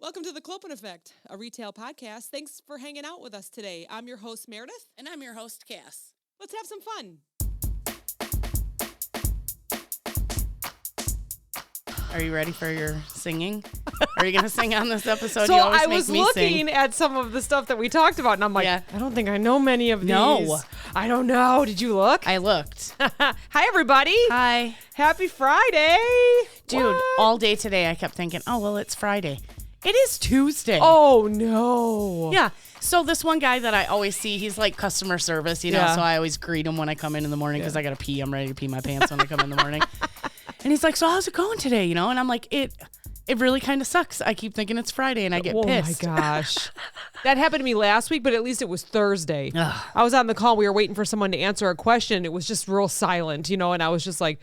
Welcome to the Clopen Effect, a retail podcast. Thanks for hanging out with us today. I'm your host, Meredith. And I'm your host, Cass. Let's have some fun. Are you ready for your singing? Are you going to sing on this episode? So you always I make was me looking sing. at some of the stuff that we talked about, and I'm like, Yeah. I don't think I know many of these. No. I don't know. Did you look? I looked. Hi, everybody. Hi. Happy Friday. Dude, What? all day today I kept thinking, oh, well, it's Friday. It is Tuesday. Oh, no. Yeah. So this one guy that I always see, he's like customer service, you know, Yeah. so I always greet him when I come in the morning because I got to pee. I'm ready to pee my pants when I come in the morning. And he's like, so how's it going today? You know, and I'm like, it really kind of sucks. I keep thinking it's Friday and I get pissed. Oh, my gosh. That happened to me last week, but at least it was Thursday. Ugh. I was on the call. We were waiting for someone to answer a question. It was just real silent, you know, and I was just like,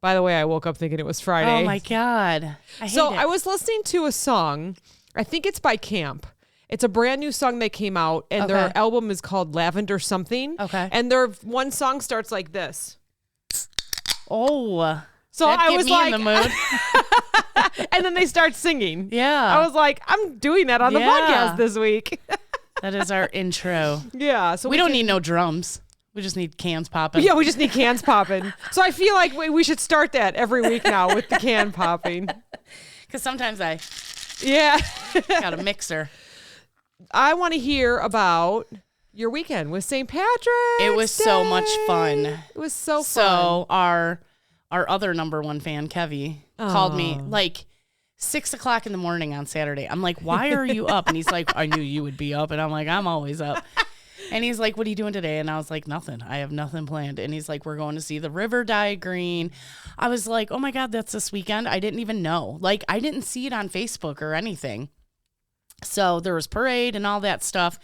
by the way, I woke up thinking it was Friday. Oh, my God. I hate So it. I was listening to a song. I think it's by Camp. It's a brand new song that came out, and their Okay. album is called Lavender Something. Okay. And their one song starts like this. Oh. So That'd I get was me like, in the mood. and then they start singing. Yeah. I was like, I'm doing that on the Yeah. podcast this week. That is our intro. Yeah. So We don't can- need no drums. We just need cans popping. Yeah, we just need cans popping. So I feel like we should start that every week now with the can popping. Because sometimes I Yeah. got a mixer. I want to hear about your weekend with St. Patrick's It was so much Day. fun. It was so fun. So our other number one fan, Kevy, called me Oh. like 6 o'clock in the morning on Saturday. I'm like, why are you up? And he's like, I knew you would be up. And I'm like, I'm always up. And he's like, what are you doing today? And I was like, nothing. I have nothing planned. And he's like, we're going to see the river dye green. I was like, oh my God, that's this weekend. I didn't even know. Like, I didn't see it on Facebook or anything. So there was parade and all that stuff.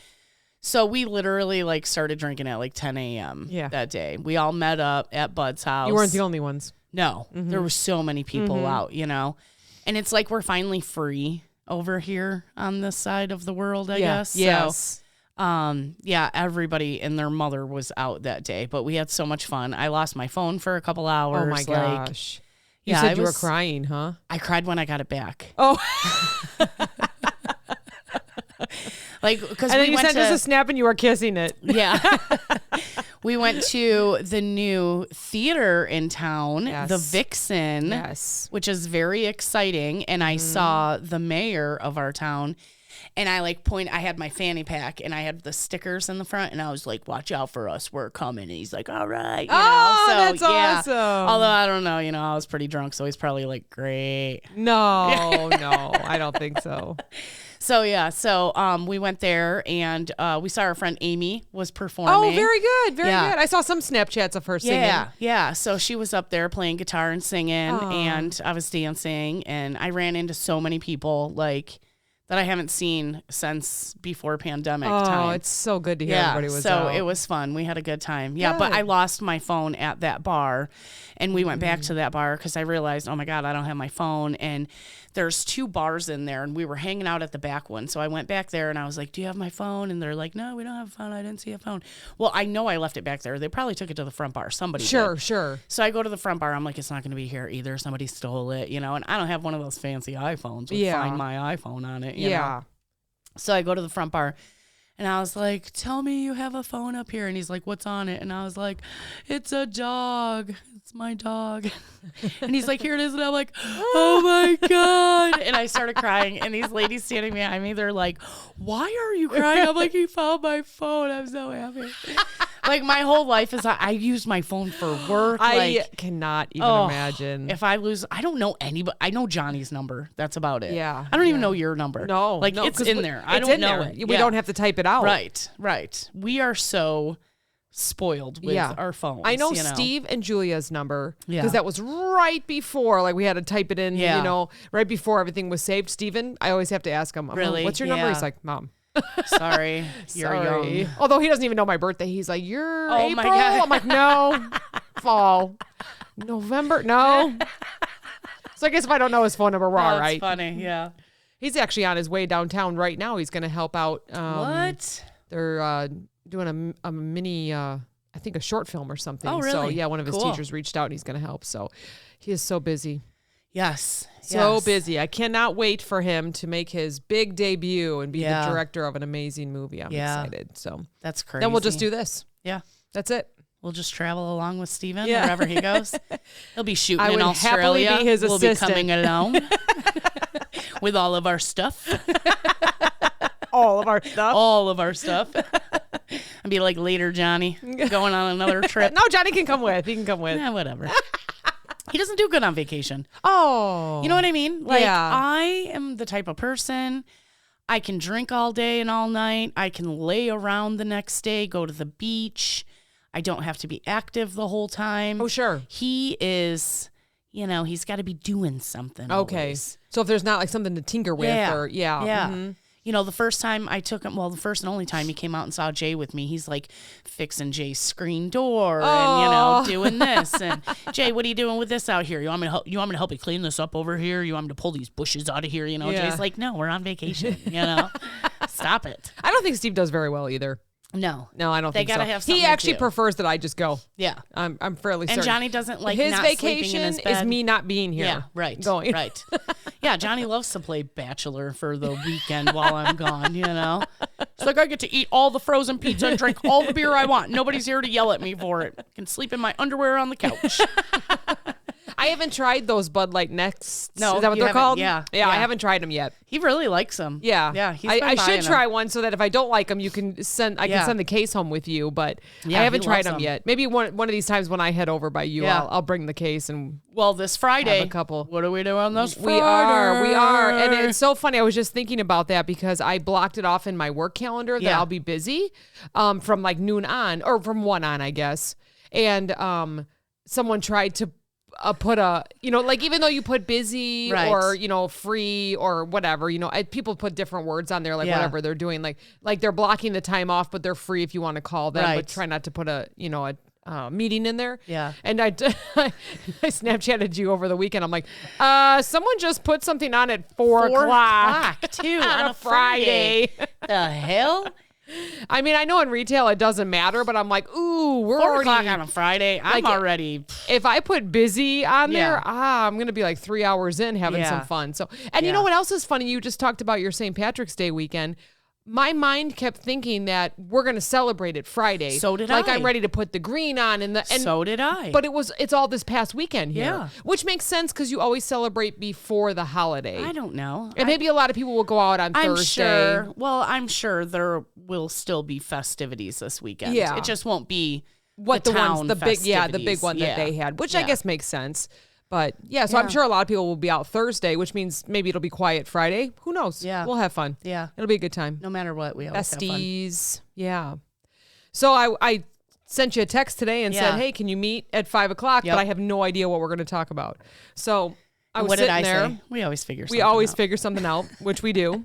So we literally like started drinking at like 10 a.m. Yeah. that day. We all met up at Bud's house. You weren't the only ones. No, there were so many people out, you know. And it's like we're finally free over here on this side of the world, I guess. Yes. So, yeah, everybody and their mother was out that day, but we had so much fun. I lost my phone for a couple hours. Oh my like, gosh. You yeah, said it you were was- crying, huh? I cried when I got it back. Oh, Like, because and then we you went sent to us a snap and you were kissing it. yeah. We went to the new theater in town, Yes. the Vixen. Yes. Which is very exciting. And I saw the mayor of our town, and I I had my fanny pack and I had the stickers in the front, and I was like, watch out for us, we're coming. And he's like, all right. You Oh, know? So, that's yeah. awesome. Although I don't know, you know, I was pretty drunk, so he's probably like, great. No, no, I don't think so. So yeah, we went there, and we saw our friend Amy was performing. Oh, very good. Very Yeah. good. I saw some Snapchats of her singing. Yeah. So she was up there playing guitar and singing, Aw. and I was dancing, and I ran into so many people like that I haven't seen since before pandemic Oh, time. it's so good to hear Yeah, everybody was so out. it was fun. We had a good time. Yeah, but Good. I lost my phone at that bar, and we went back to that bar because I realized, oh my God, I don't have my phone. And there's 2 bars in there, and we were hanging out at the back one. So I went back there, and I was like, do you have my phone? And they're like, no, we don't have a phone. I didn't see a phone. Well, I know I left it back there. They probably took it to the front bar. Somebody Sure, did. sure. So I go to the front bar. I'm like, it's not going to be here either. Somebody stole it, you know, and I don't have one of those fancy iPhones with Yeah. Find My iPhone on it. You know? Yeah. So I go to the front bar, and I was like, tell me you have a phone up here. And he's like, what's on it? And I was like, it's a dog. It's my dog. And he's like, here it is. And I'm like, oh my God. And I started crying. And these ladies standing behind me, they're like, why are you crying? I'm like, he found my phone. I'm so happy. Like, my whole life is I use my phone for work. I Like, cannot even oh, imagine. if I lose, I don't know anybody. I know Johnny's number. That's about it. Yeah, I don't even yeah. know your number. No, Like, no, it's 'cause in there. I it's don't in know there. it. We Yeah. don't have to type it out. Right. We are so spoiled with Yeah. our phones. I know you Steve and Julia's number because Yeah. that was right before, like we had to type it in, Yeah. you know, right before everything was saved. Steven, I always have to ask him, Really? what's your number? Yeah. He's like, Mom. Sorry, you're Sorry. young. Although he doesn't even know my birthday. He's like, you're Oh April? my God. I'm like, no. Fall. November? No. So I guess if I don't know his phone number, we're all That's right. funny. Yeah. He's actually on his way downtown right now. He's going to help out. What? They're doing a mini, I think a short film or something. Oh, So really? yeah, one of his Cool. teachers reached out and he's going to help. So he is so busy. Yes. So yes. busy. I cannot wait for him to make his big debut and be Yeah. the director of an amazing movie. I'm Yeah. excited. So That's crazy. then we'll just do this. Yeah. That's it. We'll just travel along with Steven Yeah. wherever he goes. He'll be shooting I in would happily Australia. be his we'll assistant. be coming along with all of our stuff. All of our stuff. All of our stuff. And be like, later, Johnny, going on another trip. No, Johnny can come with. He can come with. Whatever. He doesn't do good on vacation. Oh. You know what I mean? Like, Yeah. I am the type of person, I can drink all day and all night. I can lay around the next day, go to the beach. I don't have to be active the whole time. Oh, sure. He is, he's got to be doing something. Okay. always. So if there's not like something to tinker with or Yeah. mhm. The first time I took him, the first and only time he came out and saw Jay with me, he's like fixing Jay's screen door and, doing this. And Jay, what are you doing with this out here? You want me to help you clean this up over here? You want me to pull these bushes out of here? Yeah. Jay's like, no, we're on vacation, Stop it. I don't think Steve does very well either. No. No, I don't They think so. gotta have something He to actually do. prefers that I just go. Yeah. I'm fairly certain. And Johnny doesn't like his not sleeping in vacation his is bed. me not being here. Yeah, right. Going. Right. Yeah, Johnny loves to play Bachelor for the weekend while I'm gone, He's like, I get to eat all the frozen pizza and drink all the beer I want. Nobody's here to yell at me for it. I can sleep in my underwear on the couch. I haven't tried those Bud Light Next. No, is that what you they're haven't. called? Yeah, I yeah. haven't tried them yet. He really likes them. Yeah, Yeah. He's I been buying should them. try one so that if I don't like them, you can send. I Yeah. can send the case home with you, but Yeah, I haven't he tried loves them them. yet. Maybe one of these times when I head over by you, Yeah. I'll bring the case and Well, this Friday. have a couple. What are we doing this Friday? We are, and it's so funny. I was just thinking about that because I blocked it off in my work calendar that Yeah. I'll be busy, from like noon on or from 1 on, I guess. And someone tried to put a, like even though you put busy Right. or free or whatever, people put different words on there, like Yeah. whatever they're doing, like they're blocking the time off, but they're free if you want to call them, Right. but try not to put a meeting in there. Yeah. And I Snapchatted you over the weekend. I'm like, someone just put something on at 4 o'clock too on a Friday. The hell? I mean, I know in retail it doesn't matter, but I'm like, ooh, we're 4 already. o'clock on a Friday. I'm Like, already. If I put busy on there, Yeah. I'm gonna be like 3 hours in having Yeah. some fun. So, and you Yeah. know what else is funny? You just talked about your St. Patrick's Day weekend. My mind kept thinking that we're gonna celebrate it Friday. So did like I. I'm ready to put the green on and So did I. But it's all this past weekend here, Yeah. which makes sense because you always celebrate before the holiday. I don't know. And maybe a lot of people will go out on I'm Thursday. sure. Well, I'm sure there will still be festivities this weekend. Yeah. It just won't be What the town ones, the big festivities. one that Yeah. they had, which I Yeah. guess makes sense. But yeah, so I'm Yeah. sure a lot of people will be out Thursday, which means maybe it'll be quiet Friday. Who knows? Yeah. We'll have fun. Yeah. It'll be a good time. No matter what, we always have fun. Besties. Yeah. So I sent you a text today and said, Yeah. hey, can you meet at 5 o'clock? Yep. But I have no idea what we're going to talk about. So I was What did sitting I there. say? We always figure something We always out. figure something out, which we do.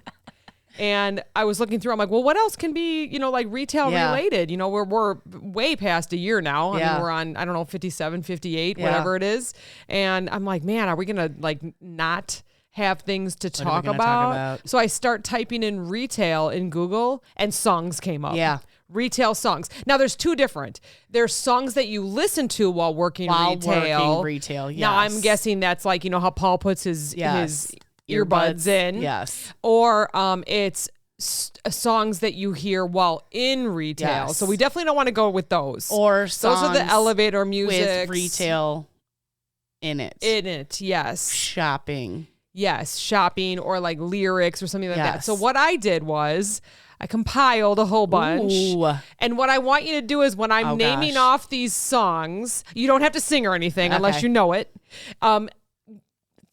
And I was looking through, I'm like, well, what else can be, like retail Yeah. related? We're way past a year now. I Yeah. mean, we're on, I don't know, 57, 58, Yeah. whatever it is. And I'm like, man, are we going to not have things to are we talk gonna about? talk about? So I start typing in retail in Google and songs came up. Yeah. Retail songs. Now there's two different. There's songs that you listen to while working While retail. working retail, Now I'm yes. guessing that's like, how Paul puts his Yes. earbuds in. Yes. Or it's songs that you hear while in retail. Yes. So we definitely don't want to go with those. Or those are the songs elevator music with retail in it. in it. Yes. Shopping. Yes. Shopping or like lyrics or something like that. Yes. So what I did was I compiled a whole bunch. Ooh. And what I want you to do is when I'm Oh, naming gosh. off these songs, you don't have to sing or anything unless Okay. you know it.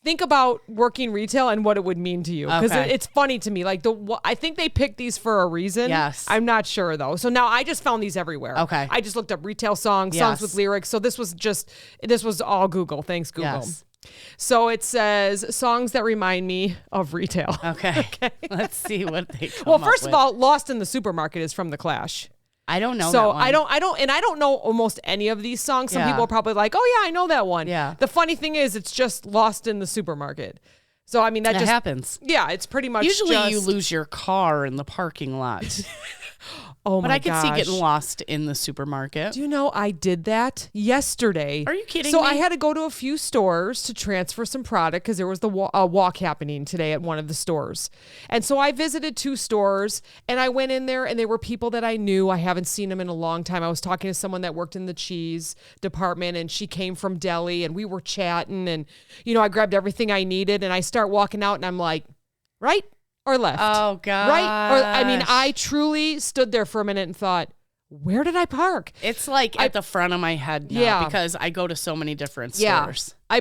Think about working retail and what it would mean to you, because Okay. it's funny to me. Like I think they picked these for a reason. Yes. I'm not sure though. So now I just found these everywhere. Okay. I just looked up retail songs Yes. with lyrics. So this was all Google. Thanks Google. Yes. So it says songs that remind me of retail. Okay. Let's see what they come Well, up first of with. all, Lost in the Supermarket is from The Clash. I don't know So that one. I don't know almost any of these songs. Some Yeah. people are probably like, oh yeah, I know that one. Yeah. The funny thing is it's just Lost in the Supermarket. So, I mean, that just happens. Yeah, it's pretty much Usually just, you lose your car in the parking lot. oh my But I could see gosh. getting lost in the supermarket. Do you know I did that yesterday? Are you kidding So me? I had to go to a few stores to transfer some product because there was the walk happening today at one of the stores. And so I visited 2 stores and I went in there and they were people that I knew. I haven't seen them in a long time. I was talking to someone that worked in the cheese department and she came from Delhi and we were chatting and, I grabbed everything I needed and I start walking out and I'm like, right or left? Oh, God. Right? Or, I mean, I truly stood there for a minute and thought, where did I park? It's like at the front of my head now because I go to so many different stores. I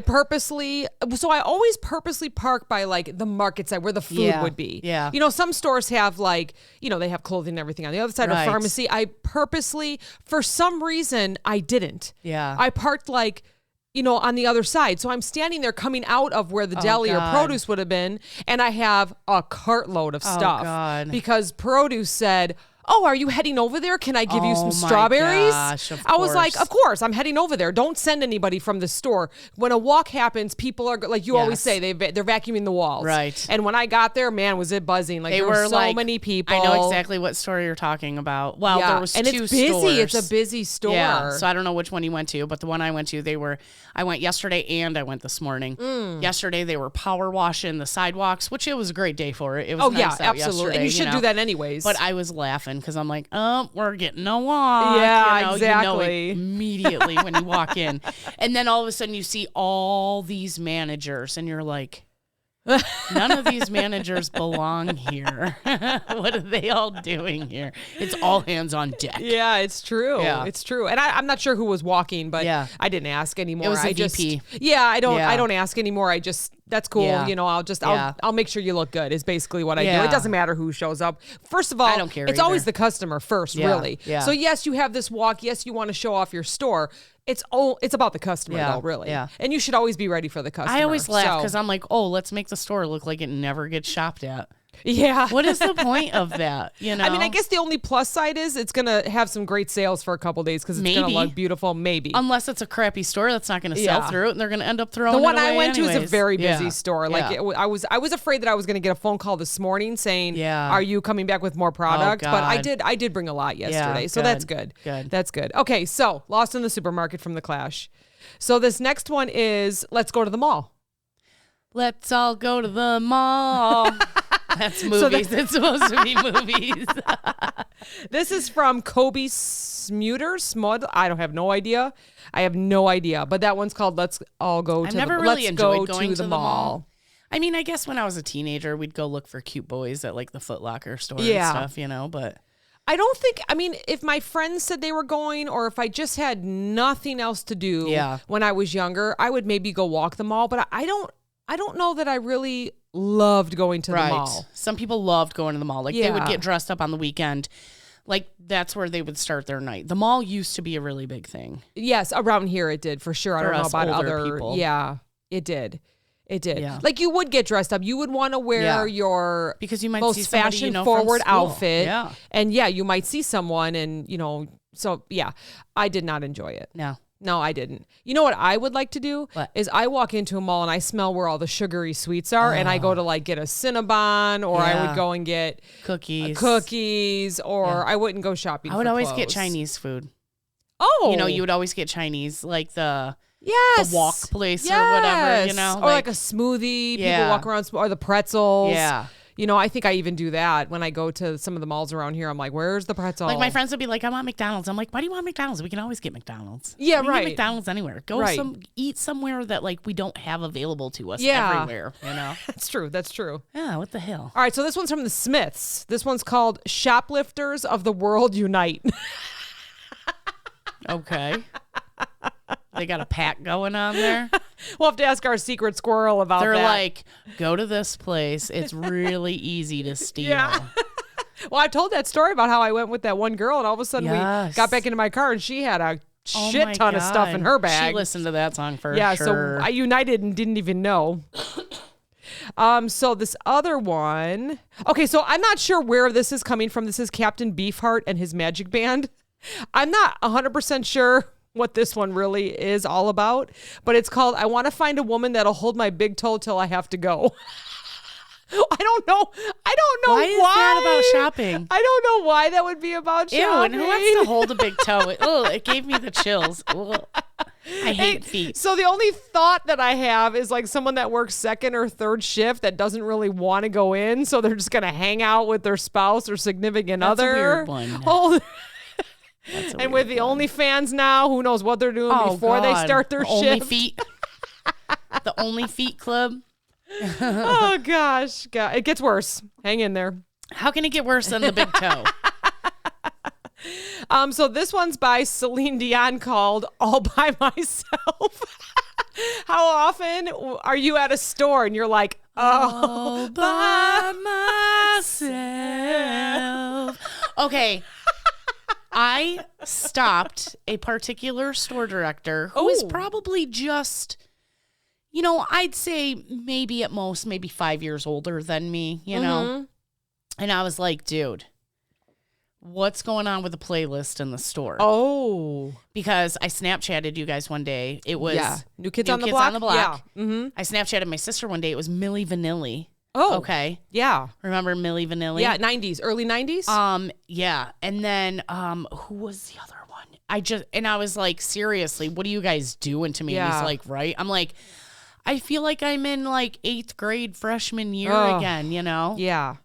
always purposely park by like the market side where the food would be. Yeah. Some stores have like, they have clothing and everything on the other side Right. or pharmacy. I purposely, for some reason, I didn't. Yeah. I parked like, on the other side. So I'm standing there coming out of where the deli or God. produce would have been. And I have a cartload of stuff God. because produce said, oh, are you heading over there? Can I give you some my strawberries? gosh, of I was like, course. of course, I'm heading over there. Don't send anybody from the store. When a walk happens, people are, like you always Yes. say, they're vacuuming the walls. Right. And when I got there, man, was it buzzing. Like They there were were so like, many people. I know exactly what store you're talking about. Well, Yeah. there was and 2 it's busy. stores. It's a busy store. Yeah, so I don't know which one you went to, but the one I went to, I went yesterday and I went this morning. Yesterday they were power washing the sidewalks, which it was a great day for it. It was Oh, nice yeah, out absolutely. yesterday, And you should do that anyways. But I was laughing because I'm like, we're getting a walk. Yeah, You know exactly. it immediately when you walk in. And then all of a sudden you see all these managers and you're like, none of these managers belong here. What are they all doing here? It's all hands on deck. Yeah, it's true. Yeah. It's true. And I'm not sure who was walking, but Yeah. I didn't ask anymore. It was the I just, VP. Yeah, I don't Yeah. ask anymore. I just that's cool. Yeah. I'll make sure you look good is basically what I do. Yeah. It doesn't matter who shows up. First of all, I don't care it's always either. the customer first, Yeah. really. Yeah. So yes, you have this walk. Yes, you want to show off your store. It's about the customer Yeah. though, really. Yeah. And you should always be ready for the customer. I always laugh So- because I'm like, let's make the store look like it never gets shopped at. Yeah. What is the point of that? I mean, I guess the only plus side is it's going to have some great sales for a couple days because it's going to Maybe. look beautiful. Maybe. Unless it's a crappy store that's not going to sell Yeah. through it, and they're going to end up throwing The one it away I went to is a anyways. very busy Yeah. store. Like Yeah. I was afraid that I was going to get a phone call this morning saying, Yeah. "Are you coming back with more product?" But I God. did bring a lot yesterday, so good. that's good. Good. That's good. Okay, so Lost in the Supermarket from The Clash. So this next one is Let's Go to the Mall. Let's all go to the mall. That's movies. It's supposed to be movies. This is from Kobe Smud. I don't have no idea. I have no idea. But that one's called Let's All Go I've to never the really Let's enjoyed Go going to to the the Mall. mall. I mean, I guess when I was a teenager, we'd go look for cute boys at like the Foot Locker store Yeah. and stuff, but I don't think, if my friends said they were going or if I just had nothing else to do Yeah. when I was younger, I would maybe go walk the mall, but I don't know that I really loved going to the mall. Some people loved going to the mall. Like they would Yeah. get dressed up on the weekend. Like that's where they would start their night. The mall used to be a really big thing. Yes, around here it did for sure. I For don't know us about older other people. Yeah, it did. It did. Yeah. Like you would get dressed up. You would want to wear Yeah. your Because you might most see somebody fashion you know forward from school. outfit. Yeah. And yeah, you might see someone and so yeah, I did not enjoy it. No, I didn't. You know what I would like to do What? is I walk into a mall and I smell where all the sugary sweets are and I go to like get a Cinnabon or I Yeah. would go and get Cookies. or I wouldn't go shopping I would for always get clothes. Chinese food. Oh. You would always get Chinese, like the yes. walk place or whatever, Yes. Or like a smoothie. People Yeah. walk around or the pretzels. Yeah. I think I even do that when I go to some of the malls around here. I'm like, where's the pretzel? Like my friends would be like, I want McDonald's. I'm like, why do you want McDonald's? We can always get McDonald's. Yeah, we can right. Get McDonald's anywhere. Go Right. eat somewhere that like we don't have available to us Yeah. everywhere. That's true. That's true. Yeah, what the hell? All right, so this one's from the Smiths. This one's called Shoplifters of the World Unite. Okay. They got a pack going on there. We'll have to ask our secret squirrel about They're that. like, go to this place. It's really easy to steal. Yeah. Well, I told that story about how I went with that one girl and all of a sudden we Yes. got back into my car and she had a Oh shit my ton of stuff in God. her bag. She listened to that song for Yeah, sure. so I united and didn't even know. So this other one. Okay, so I'm not sure where this is coming from. This is Captain Beefheart and his magic band. I'm not 100% sure what this one really is all about, but it's called I Want to Find a Woman That'll Hold My Big Toe Till I Have to Go. I don't know Why is that about shopping? I don't know why that would be about Ew, shopping. and who wants to hold a big toe? Oh, it gave me the chills. Ugh. I hate feet. So the only thought that I have is like someone that works second or third shift that doesn't really want to go in, so they're just going to hang out with their spouse or significant That's other. a weird one. Oh, That's a and with weird the one. OnlyFans now, who knows what they're doing Oh, before they God. start their Only shift. feet. The Only Feet Club. Oh gosh, God, it gets worse. Hang in there. How can it get worse than the big toe? So this one's by Celine Dion called All By Myself. How often are you at a store and you're like, all By myself. Okay. I stopped a particular store director who is Oh. probably just, I'd say maybe at most, maybe 5 years older than me, know? And I was like, dude, what's going on with the playlist in the store? Oh, Because I Snapchatted you guys one day. It was New Kids on the Block. Yeah. Mm-hmm. I Snapchatted my sister one day. It was Milli Vanilli. Oh, Okay. yeah. Remember Milli Vanilli? Yeah, 90s, early 90s. Yeah. And then who was the other one? I was like, seriously, what are you guys doing to me? And Yeah. he's like, right? I'm like, I feel like I'm in like 8th grade freshman year Oh. again, Yeah.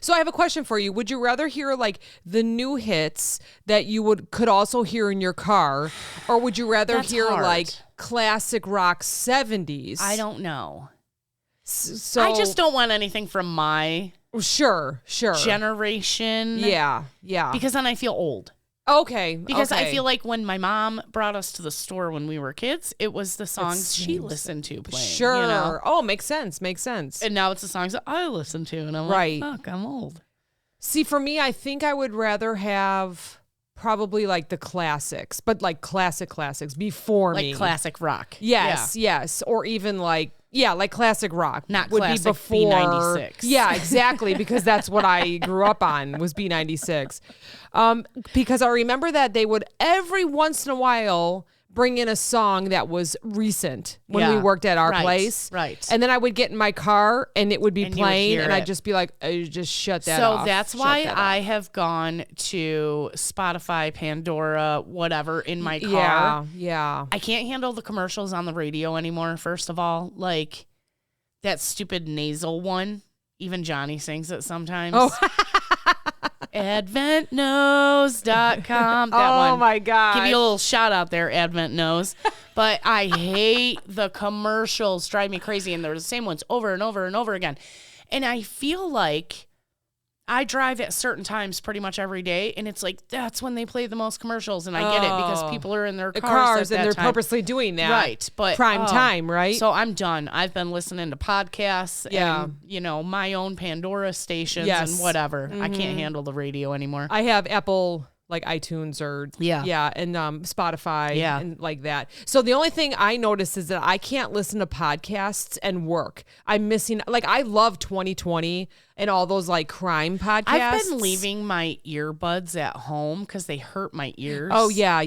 So I have a question for you. Would you rather hear like the new hits that you could also hear in your car, or would you rather That's hear hard. like classic rock 70s? I don't know. So I just don't want anything from my Sure. generation. Yeah. Because then I feel old. Okay. Because I okay. feel like when my mom brought us to the store when we were kids, it was the songs she seems- listened to playing. Sure. Oh, makes sense. And now it's the songs that I listen to. And I'm Right. like, fuck, I'm old. See, for me, I think I would rather have probably like the classics, but like classics before me. Like classic rock. Yes. Or even like, like classic rock. Not would classic be before B96. Yeah, exactly. Because that's what I grew up on was B96. Because I remember that they would every once in a while bring in a song that was recent when we Yeah. worked at our Right, place. right. And then I would get in my car and it would be And you would playing hear and I'd it. just be like, just shut that So off. that's Shut why that off. I have gone to Spotify, Pandora, whatever in my car. Yeah. I can't handle the commercials on the radio anymore, first of all. Like that stupid nasal one. Even Johnny sings it sometimes. Oh. AdventKnows.com. That one. Oh my God. Give you a little shout out there, Advent Knows. But I hate the commercials, drive me crazy. And they're the same ones over and over and over again. And I feel like I drive at certain times pretty much every day. And it's like, that's when they play the most commercials. And I get it because people are in their cars, at and that they're time. purposely doing that. Right. But prime time, right? So I'm done. I've been listening to podcasts Yeah. and, my own Pandora stations Yes. and whatever. I can't handle the radio anymore. I have Apple like iTunes or and Spotify Yeah. and like that. So the only thing I notice is that I can't listen to podcasts and work. I'm missing like I love 2020 and all those like crime podcasts. I've been leaving my earbuds at home because they hurt my ears. Oh yeah.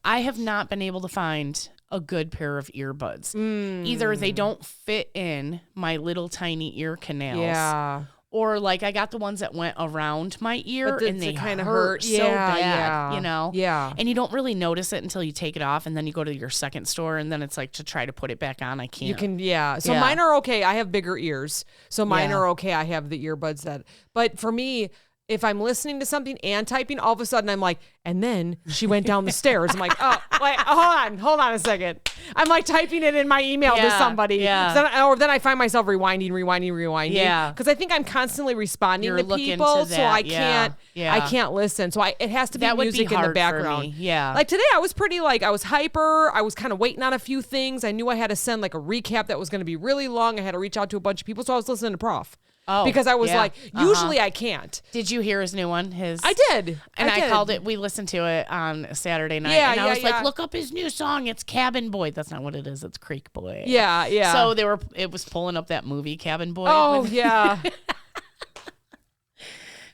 I have not been able to find a good pair of earbuds. Mm. Either they don't fit in my little tiny ear canals. Yeah. Or like I got the ones that went around my ear But and they kind kinda of hurt so bad, Yeah. And you don't really notice it until you take it off and then you go to your second store and then it's like to try to put it back on. I can't. You can, So Yeah. mine are okay. I have bigger ears. So mine Yeah. are okay. I have the earbuds but for me, if I'm listening to something and typing, all of a sudden I'm like, and then she went down the stairs. I'm like, oh, wait, hold on a second. I'm like typing it in my email to Yeah, somebody. yeah. Or then I find myself rewinding. Yeah. Because I think I'm constantly responding You're to looking people. to So that, I yeah, can't, yeah. I can't listen. So it has to be That would be music in the hard for background. me, yeah. Like today I was pretty I was hyper. I was kind of waiting on a few things. I knew I had to send like a recap that was going to be really long. I had to reach out to a bunch of people. So I was listening to Prof. Oh, because I was yeah. like, usually I can't. Did you hear his new one? I did. And I did. called it. We listened to it on Saturday night. Yeah, and I yeah, was like, yeah. look up his new song. It's Cabin Boy. That's not what it is. It's Creek Boy. Yeah. So it was pulling up that movie Cabin Boy. Oh, yeah.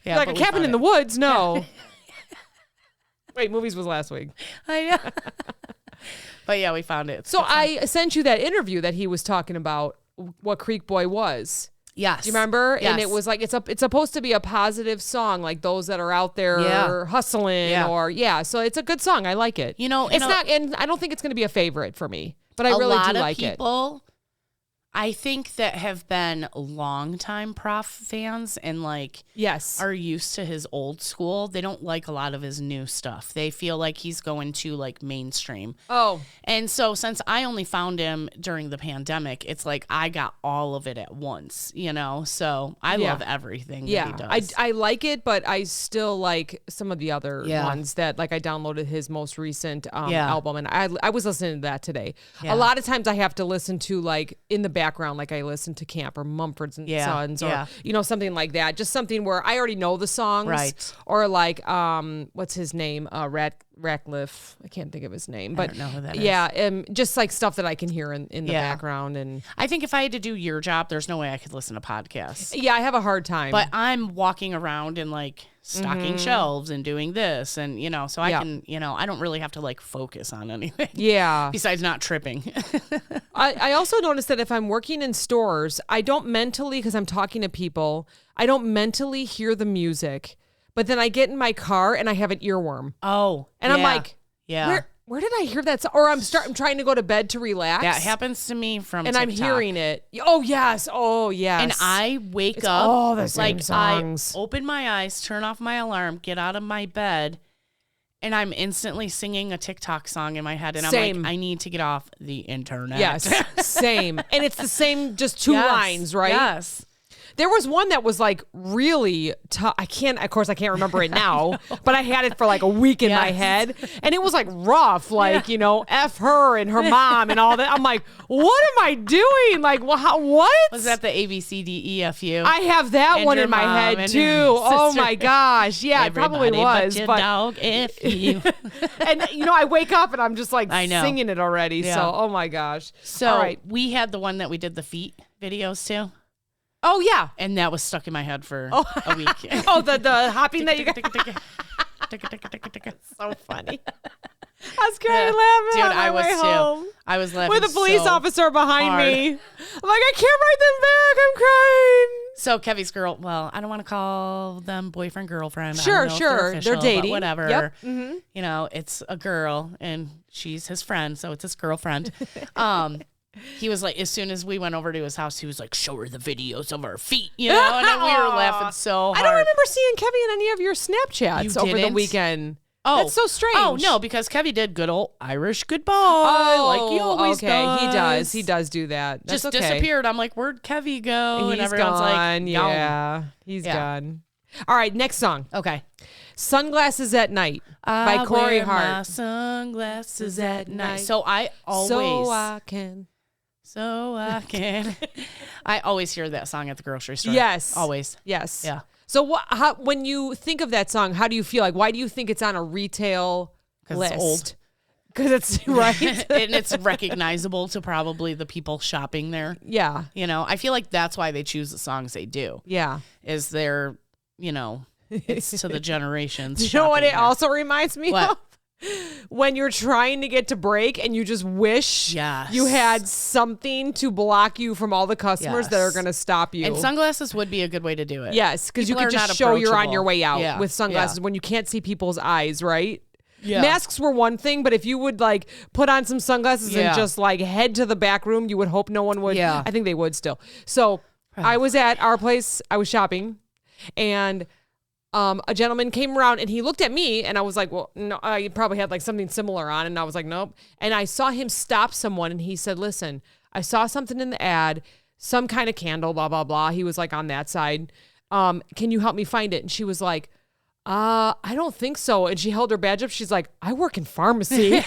Yeah, like but a we cabin found in the it. woods. No. Wait, movies was last week. I know. But yeah, we found it. So I sent you that interview that he was talking about what Creek Boy was. Yes. Do you remember? Yes. And it was like it's supposed to be a positive song, like those that are out there hustling or so it's a good song. I like it. You know, it's not, and I don't think it's going to be a favorite for me, but I really do like it. A lot of people, I think, that have been longtime Prof fans and are used to his old school. They don't like a lot of his new stuff. They feel like he's going to mainstream. Oh. And so since I only found him during the pandemic, it's like I got all of it at once, So I love everything that he does. I like it, but I still like some of the other ones that I downloaded his most recent album, and I was listening to that today. Yeah. A lot of times I have to listen to in the background, I listen to Camp or Mumford and Sons or something like that. Just something where I already know the songs, right? Or what's his name? Ratcliffe. I can't think of his name, but I don't know who that is. Yeah, just stuff that I can hear in the background. And I think if I had to do your job, there's no way I could listen to podcasts. Yeah, I have a hard time. But I'm walking around and stocking shelves and doing this, and so I can, I don't really have to focus on anything. Yeah. Besides not tripping. I also noticed that if I'm working in stores, I don't mentally, because I'm talking to people, I don't mentally hear the music. But then I get in my car and I have an earworm. Oh. And I'm like, where did I hear that song? Or I'm trying to go to bed to relax. That happens to me from and TikTok. I'm hearing it. Oh yes. And I wake up all the same songs. I open my eyes, turn off my alarm, get out of my bed, and I'm instantly singing a TikTok song in my head. And I'm like, I need to get off the internet. Yes. Same. And it's the same, just two lines, right? Yes. There was one that was really tough. I can't remember it now, but I had it for a week in my head, and it was rough, F her and her mom and all that. I'm like, what am I doing? What? Was that the ABCDEFU? I have that and one in my head too. Oh my gosh. Yeah, everybody it probably was. But dog, if you. And I wake up and I'm just singing it already. Yeah. So, oh my gosh. So all right. We had the one that we did the feet videos to. Oh, yeah. And that was stuck in my head for a week. Oh, the hopping that you got. So funny. I was crying laughing on my way home. I was laughing with a police officer behind me. I'm like, I can't write them back. I'm crying. So Kevy's girl, well, I don't want to call them boyfriend, girlfriend. Sure. They're dating. Whatever. Yep. Mm-hmm. It's a girl and she's his friend. So it's his girlfriend. He was like, as soon as we went over to his house, he was like, show her the videos of our feet, and we were laughing so hard. I don't remember seeing Kevy in any of your Snapchats over the weekend. Oh, that's so strange. Oh, no, because Kevy did good old Irish goodbye. Like he always does. He does do that. That's just disappeared. I'm like, where'd Kevy go? And everyone's gone. Yeah, he's gone. All right, next song. Okay. Sunglasses at Night by Corey Hart. My sunglasses at night. So I always hear that song at the grocery store. Yes. Always. Yes. Yeah. So when you think of that song, how do you feel? Why do you think it's on a retail list? It's old. Because it's right. And it's recognizable to probably the people shopping there. Yeah. I feel like that's why they choose the songs they do. Yeah. Is they're, it's to the generations. You know what it also reminds me of? When you're trying to get to break and you just wish you had something to block you from all the customers that are going to stop you. And sunglasses would be a good way to do it. Yes, because you could just show you're on your way out with sunglasses when you can't see people's eyes, right? Yeah. Masks were one thing, but if you would put on some sunglasses and just head to the back room, you would hope no one would. Yeah. I think they would still. So I was at our place, I was shopping, and a gentleman came around and he looked at me and I was like, well, no, I probably had something similar on. And I was like, nope. And I saw him stop someone and he said, listen, I saw something in the ad, some kind of candle, blah, blah, blah. He was on that side. Can you help me find it? And she was like, I don't think so. And she held her badge up. She's like, I work in pharmacy.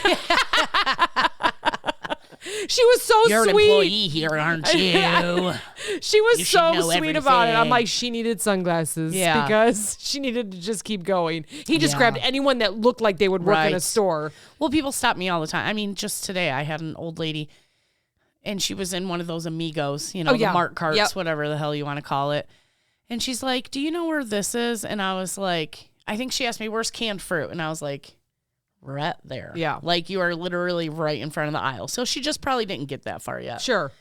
She was so You're sweet. You're an employee here, aren't you? She was so sweet everything. about it. I'm like, she needed sunglasses because she needed to just keep going. He just grabbed anyone that looked like they would work in a store. Well, people stop me all the time. I mean, just today I had an old lady and she was in one of those Amigos, the Mart carts, whatever the hell you want to call it. And she's like, do you know where this is? And I was like, I think she asked me, where's canned fruit? And I was like, right there. Yeah. Like you are literally right in front of the aisle. So she just probably didn't get that far yet. Sure.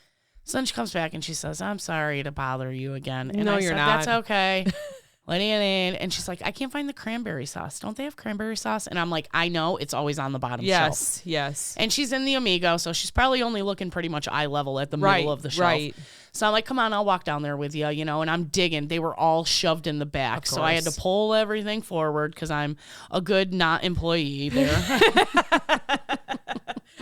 So then she comes back and she says, I'm sorry to bother you again. And No, I you're said, not. That's okay. What do you need? And she's like, I can't find the cranberry sauce. Don't they have cranberry sauce? And I'm like, I know. It's always on the bottom shelf. Yes. And she's in the Amigo, so she's probably only looking pretty much eye level at the middle of the shelf. Right. So I'm like, come on, I'll walk down there with you, you know, and I'm digging. They were all shoved in the back. So I had to pull everything forward because I'm a good not employee there.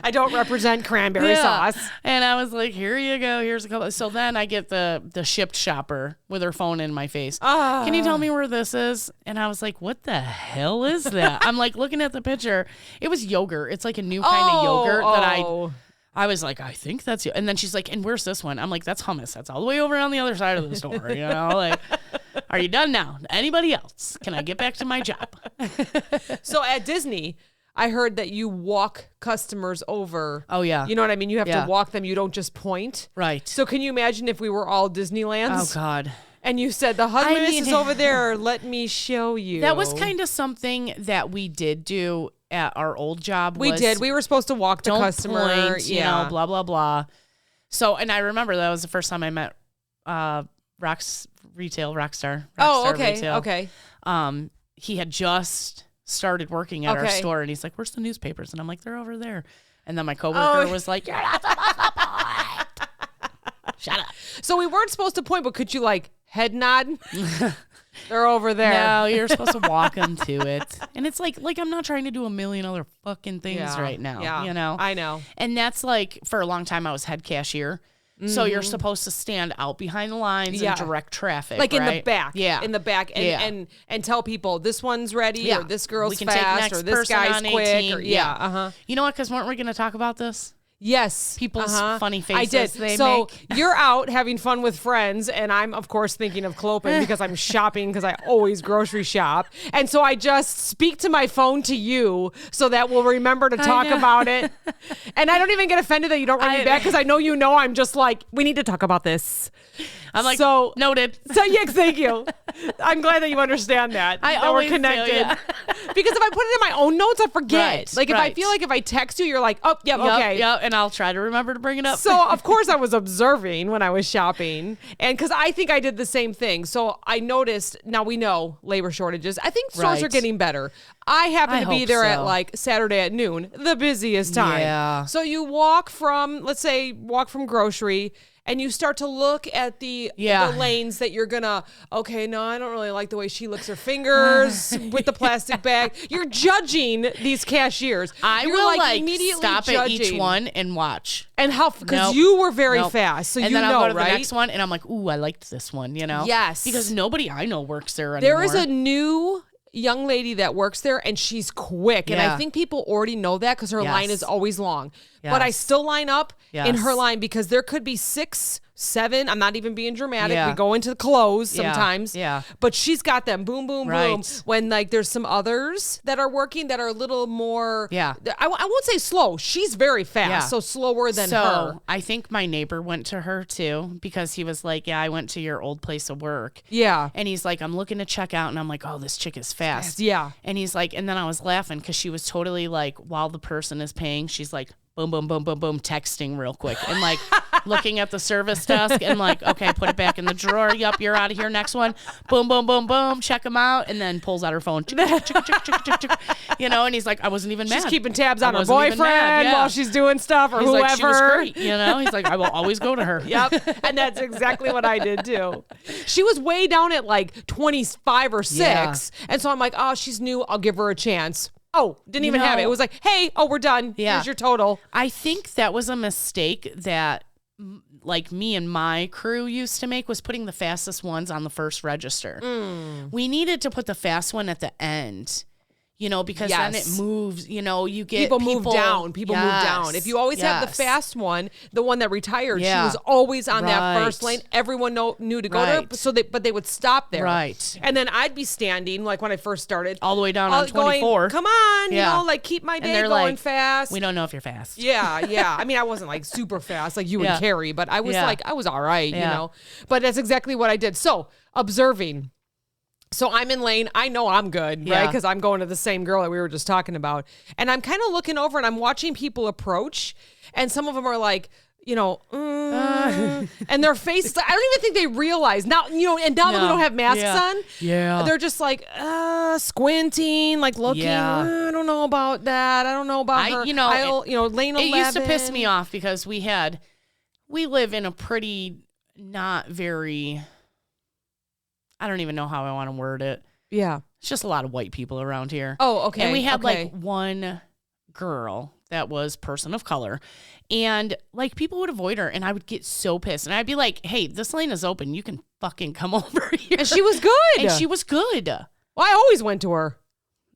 I don't represent cranberry sauce. And I was like, here you go. Here's a couple. So then I get the shipped shopper with her phone in my face. Can you tell me where this is? And I was like, what the hell is that? I'm like looking at the picture. It was yogurt. It's like a new kind of yogurt that I was like, I think that's you. And then she's like, and where's this one? I'm like, that's hummus. That's all the way over on the other side of the store. You know, like, are you done now? Anybody else? Can I get back to my job? So at Disney, I heard that you walk customers over. Oh, yeah. You know what I mean? You have to walk them. You don't just point. Right. So can you imagine if we were all Disneylands? Oh, God. And you said, the husband is over there. Let me show you. That was kind of something that we did do at our old job. We did. We were supposed to walk the customer. Point, you know, blah, blah, blah. So, and I remember that was the first time I met Rockstar Retail. Oh, okay. Retail. Okay. He had just started working at our store, and he's like, where's the newspapers? And I'm like, they're over there. And then my coworker was like, you're not supposed to point. Shut up. So we weren't supposed to point, but could you like head nod? They're over there. No, you're supposed to walk them to it. And it's like I'm not trying to do a million other fucking things right now. Yeah, you know? I know. And that's like, for a long time, I was head cashier. So you're supposed to stand out behind the lines and direct traffic, like right? in the back, in the back, and tell people this one's ready, or this girl's fast, or this guy's quick, 18. or You know what? Because weren't we going to talk about this? Yes. People's funny faces. I did. They so make. You're out having fun with friends, and I'm, of course, thinking of Clopen because I'm shopping because I always grocery shop. And so I just speak to my phone to you so that we'll remember to talk about it. And I don't even get offended that you don't ring me back because I know I'm just like, we need to talk about this. I'm like, so noted. So yes, thank you. I'm glad that you understand that. I that always we're connected. do, Because if I put it in my own notes, I forget. Right, like if I feel like if I text you, you're like, oh, yep, okay. Yep, and I'll try to remember to bring it up. So of course I was observing when I was shopping, and because I think I did the same thing. So I noticed. Now we know labor shortages. I think stores are getting better. I happen to be there at like Saturday at noon, the busiest time. Yeah. So you walk from, let's say, grocery. And you start to look at the lanes that you're gonna, okay, no, I don't really like the way she licks her fingers with the plastic bag. You're judging these cashiers. I will like immediately stop judging. at each one and watch. And how, because you were very fast. So and you then I'll go to right? the next one and I'm like, ooh, I liked this one, you know? Yes. Because nobody I know works there anymore. There is a new young lady that works there and she's quick. And I think people already know that because her line is always long. But I still line up in her line because there could be 6, 7. I'm not even being dramatic. We go into the close sometimes. Yeah. But she's got them boom, boom, boom. When like there's some others that are working that are a little more. I won't say slow. She's very fast. So slower than her. I think my neighbor went to her too because he was like, yeah, I went to your old place of work. Yeah. And he's like, I'm looking to check out. And I'm like, oh, this chick is fast. Yeah. And he's like, and then I was laughing because she was totally like, while the person is paying, she's like, boom, boom, boom, boom, boom, texting real quick and like looking at the service desk and like, okay, put it back in the drawer. Yup, you're out of here. Next one. Boom, boom, boom, boom. Check them out. And then pulls out her phone. You know, and he's like, I wasn't even mad. She's keeping tabs on her boyfriend while she's doing stuff or he's whoever. Like, she was great, you know? He's like, I will always go to her. Yep. And that's exactly what I did too. She was way down at like 25 or 6. Yeah. And so I'm like, oh, she's new. I'll give her a chance. Oh, didn't even have it. It was like, hey, we're done. Here's your total. I think that was a mistake that like me and my crew used to make was putting the fastest ones on the first register. We needed to put the fast one at the end. You know, because then it moves, you know, you get people move down. People move down. If you always have the fast one, the one that retired, she was always on that first lane. Everyone knew to go to her, so but they would stop there. Right. And then I'd be standing, like when I first started. All the way down on 24. Going, come on, you know, like keep my day going like, fast. We don't know if you're fast. Yeah. I mean, I wasn't like super fast like you and Carrie, but I was like, I was all right, you know. But that's exactly what I did. So, observing. So I'm in lane. I know I'm good, right? Yeah. Because I'm going to the same girl that we were just talking about. And I'm kind of looking over and I'm watching people approach. And some of them are like, and their faces, I don't even think they realize now, and now that we don't have masks on, they're just like, squinting, like looking, I don't know about that. I don't know about her. Lane 11. It used to piss me off because we live in a pretty not very, I don't even know how I want to word it. Yeah. It's just a lot of white people around here. Oh, okay. And we had like one girl that was person of color, and like people would avoid her and I would get so pissed and I'd be like, hey, this lane is open, you can fucking come over here. And she was good. And she was good. Well, I always went to her.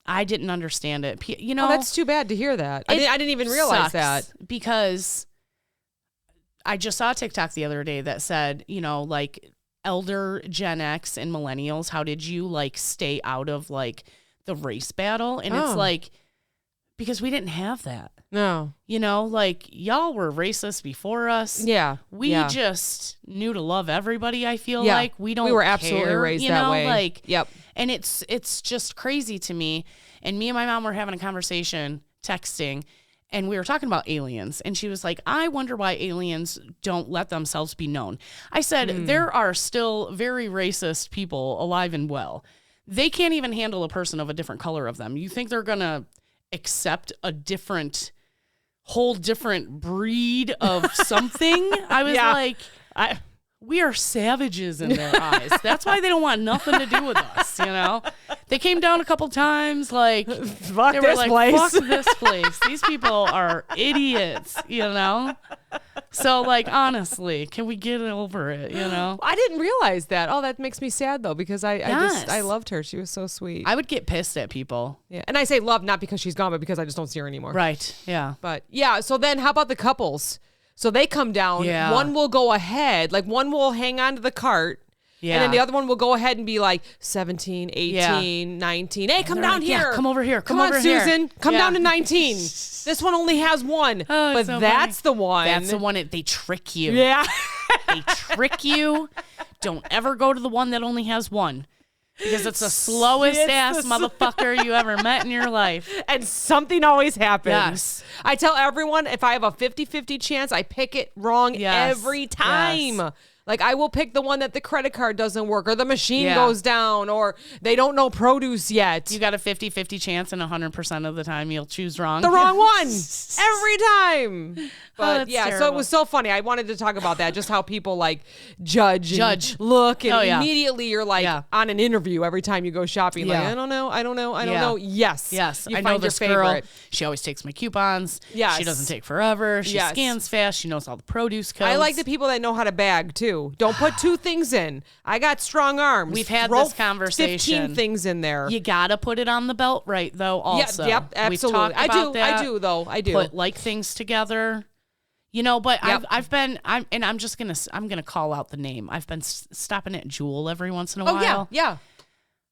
I didn't understand it. That's too bad to hear that. I didn't even realize that. Because I just saw a TikTok the other day that said, like elder Gen X and millennials, how did you like stay out of like the race battle? And it's like, because we didn't have that. No. Like y'all were racist before us. Yeah. We just knew to love everybody, I feel like. We were absolutely care, raised that way. Like, yep. And it's just crazy to me. And me and my mom were having a conversation, texting, and we were talking about aliens. And she was like, I wonder why aliens don't let themselves be known. I said, there are still very racist people alive and well. They can't even handle a person of a different color of them. You think they're going to accept a whole different breed of something? I was like, we are savages in their eyes. That's why they don't want nothing to do with us, They came down a couple times, like, fuck they this were like, place. fuck this place. These people are idiots, So, like, honestly, can we get over it, I didn't realize that. Oh, that makes me sad, though, because Yes. I loved her. She was so sweet. I would get pissed at people. Yeah. And I say love not because she's gone, but because I just don't see her anymore. Right, yeah. But, yeah, so then how about the couples? So they come down. Yeah. One will go ahead. Like, one will hang on to the cart. Yeah. And then the other one will go ahead and be like 17, 18, 19. Hey, come down like, here. yeah, come over here. Come on, over here. Susan. Come Yeah. down to 19. This one only has one. Oh, but it's so that's funny. the one. That's the one they trick you. Yeah. They trick you. Don't ever go to the one that only has one. Because it's the slowest ass motherfucker you ever met in your life. And something always happens. Yes. I tell everyone if I have a 50-50 chance, I pick it wrong every time. Yes. Like I will pick the one that the credit card doesn't work or the machine Yeah. goes down or they don't know produce yet. You got a 50-50 chance and 100% of the time you'll choose wrong. The wrong one every time. But that's yeah, so it terrible. was so funny. I wanted to talk about that, just how people like judge, Judge. and look, and Oh, yeah. immediately you're like Yeah. on an interview every time you go shopping. Like, Yeah. I don't know. Yeah. Yes. Yes, You I find know this your girl. favorite. She always takes my coupons. Yes. She doesn't take forever. She Yes. scans fast. She knows all the produce codes. I like the people that know how to bag too. Don't put two things in. I got strong arms. We've had Throw this conversation. 15 things in there. You gotta put it on the belt right though. Also, Yep, We've absolutely. talked I about do. that. I do though. I do. Put like things together. But Yep. I'm just gonna call out the name. I've been stopping at Jewel every once in a Oh while. yeah.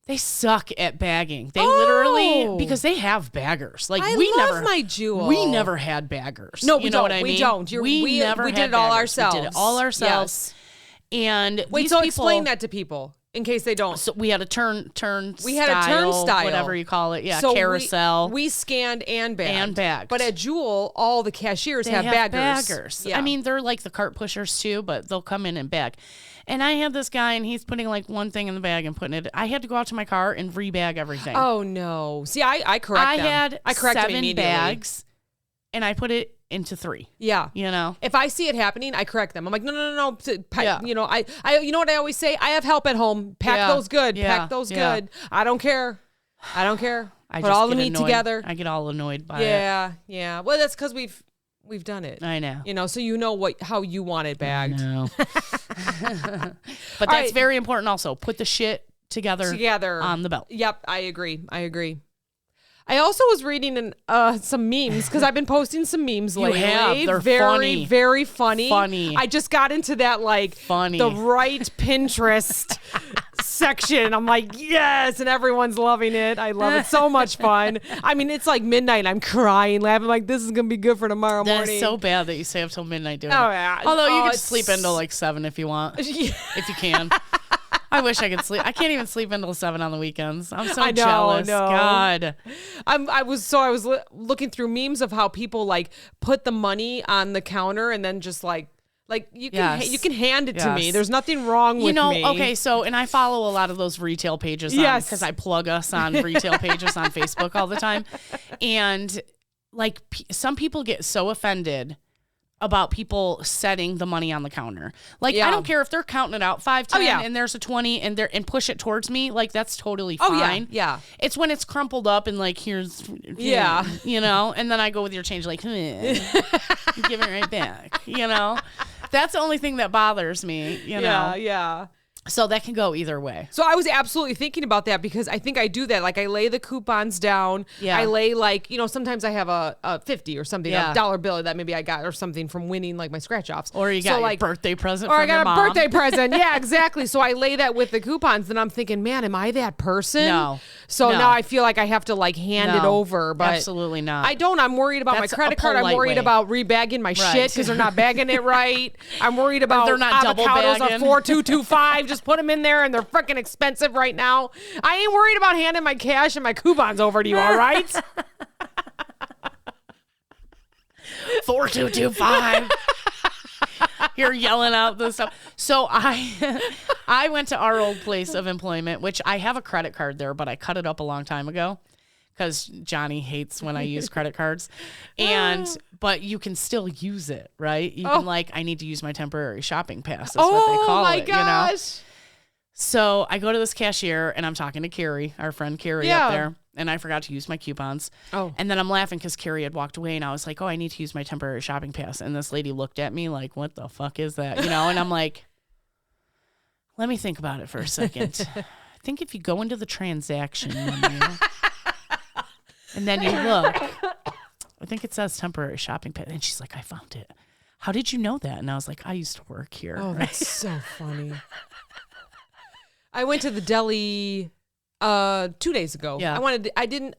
They suck at bagging. They Oh. literally, because they have baggers. Like I we love never, my Jewel. We never had baggers. No, you we know don't. what I We mean? don't. We never. We had did it all baggers. ourselves. We did it all ourselves. Yes. And Wait, these so people, explain that to people in case they don't. So we had a turn. We had a turnstile, whatever you call it. Yeah, So carousel. We scanned and bagged. And bagged. But at Jewel, all the cashiers They have baggers. Yeah. I mean, they're like the cart pushers too, but they'll come in and bag. And I had this guy, and he's putting like one thing in the bag and putting it. I had to go out to my car and rebag everything. Oh no! See, I correct I them. had I correct them 7 immediately. bags, and I put it into 3. Yeah. You know. If I see it happening, I correct them. I'm like, no. Yeah. You know, I, you know what I always say? I have help at home. Pack Yeah. those good. Yeah. Pack those Yeah. good. I don't care. I don't care. I Put just all the get meat annoyed. together. I get all annoyed by it. Yeah. Well, that's because we've done it. I know. You know, so you know how you want it bagged. No. But that's right. very important also. Put the shit together on the belt. Yep, I agree. I also was reading some memes because I've been posting some memes You lately. have. They're very, funny. very funny. Funny. I just got into that Funny. the right Pinterest section. I'm like, yes, and everyone's loving it. I love it. So much fun. I mean, it's like midnight. I'm crying, laughing like this is gonna be good for tomorrow morning. That's so bad that you stay up till midnight doing Oh, it. yeah. Although you Oh, can it's- sleep into like 7 if you want. If you can. I wish I could sleep. I can't even sleep until 7 on the weekends. I'm so I know, jealous. no. God. I was looking through memes of how people like put the money on the counter and then just like you can Yes. you can hand it to me. Yes. There's nothing wrong with me. Okay, so, and I follow a lot of those retail pages Yes. because I plug us on retail pages on Facebook all the time. And like some people get so offended about people setting the money on the counter. Like, Yeah. I don't care if they're counting it out 5, 10, yeah. and there's a 20 and push it towards me. Like, that's totally Oh, yeah, fine. yeah. It's when it's crumpled up and like, here's, Yeah. you know, and then I go with your change like, give it right back, you know? That's the only thing that bothers me, you know? Yeah. So that can go either way. So I was absolutely thinking about that because I think I do that. Like I lay the coupons down. Yeah. I lay like, sometimes I have a 50 or something, Yeah. a dollar bill that maybe I got or something from winning like my scratch offs. Or you got your birthday present Or from I got your a mom. birthday present. Yeah, exactly. So I lay that with the coupons and I'm thinking, man, am I that person? No. So No. now I feel like I have to like hand it No, over. But absolutely not. I don't. I'm worried about That's my a credit card. I'm polite worried way. about rebagging my Right. shit because they're not bagging it right. I'm worried about they're not double avocados are bagging. 4.225. Just put them in there and they're freaking expensive right now. I ain't worried about handing my cash and my coupons over to you, all right? 4225. You're yelling out this stuff. So I went to our old place of employment, which I have a credit card there, but I cut it up a long time ago because Johnny hates when I use credit cards. But you can still use it, right? You can I need to use my temporary shopping pass. That's what they call it, gosh. you know? So I go to this cashier and I'm talking to Carrie, our friend Carrie Yeah. up there. And I forgot to use my coupons. Oh. And then I'm laughing because Carrie had walked away and I was like, oh, I need to use my temporary shopping pass. And this lady looked at me like, what the fuck is that? You know, and I'm like, let me think about it for a second. I think if you go into the transaction menu and then you look, I think it says temporary shopping pass. And she's like, I found it. How did you know that? And I was like, I used to work here. Oh, that's so funny. I went to the deli 2 days ago. Yeah.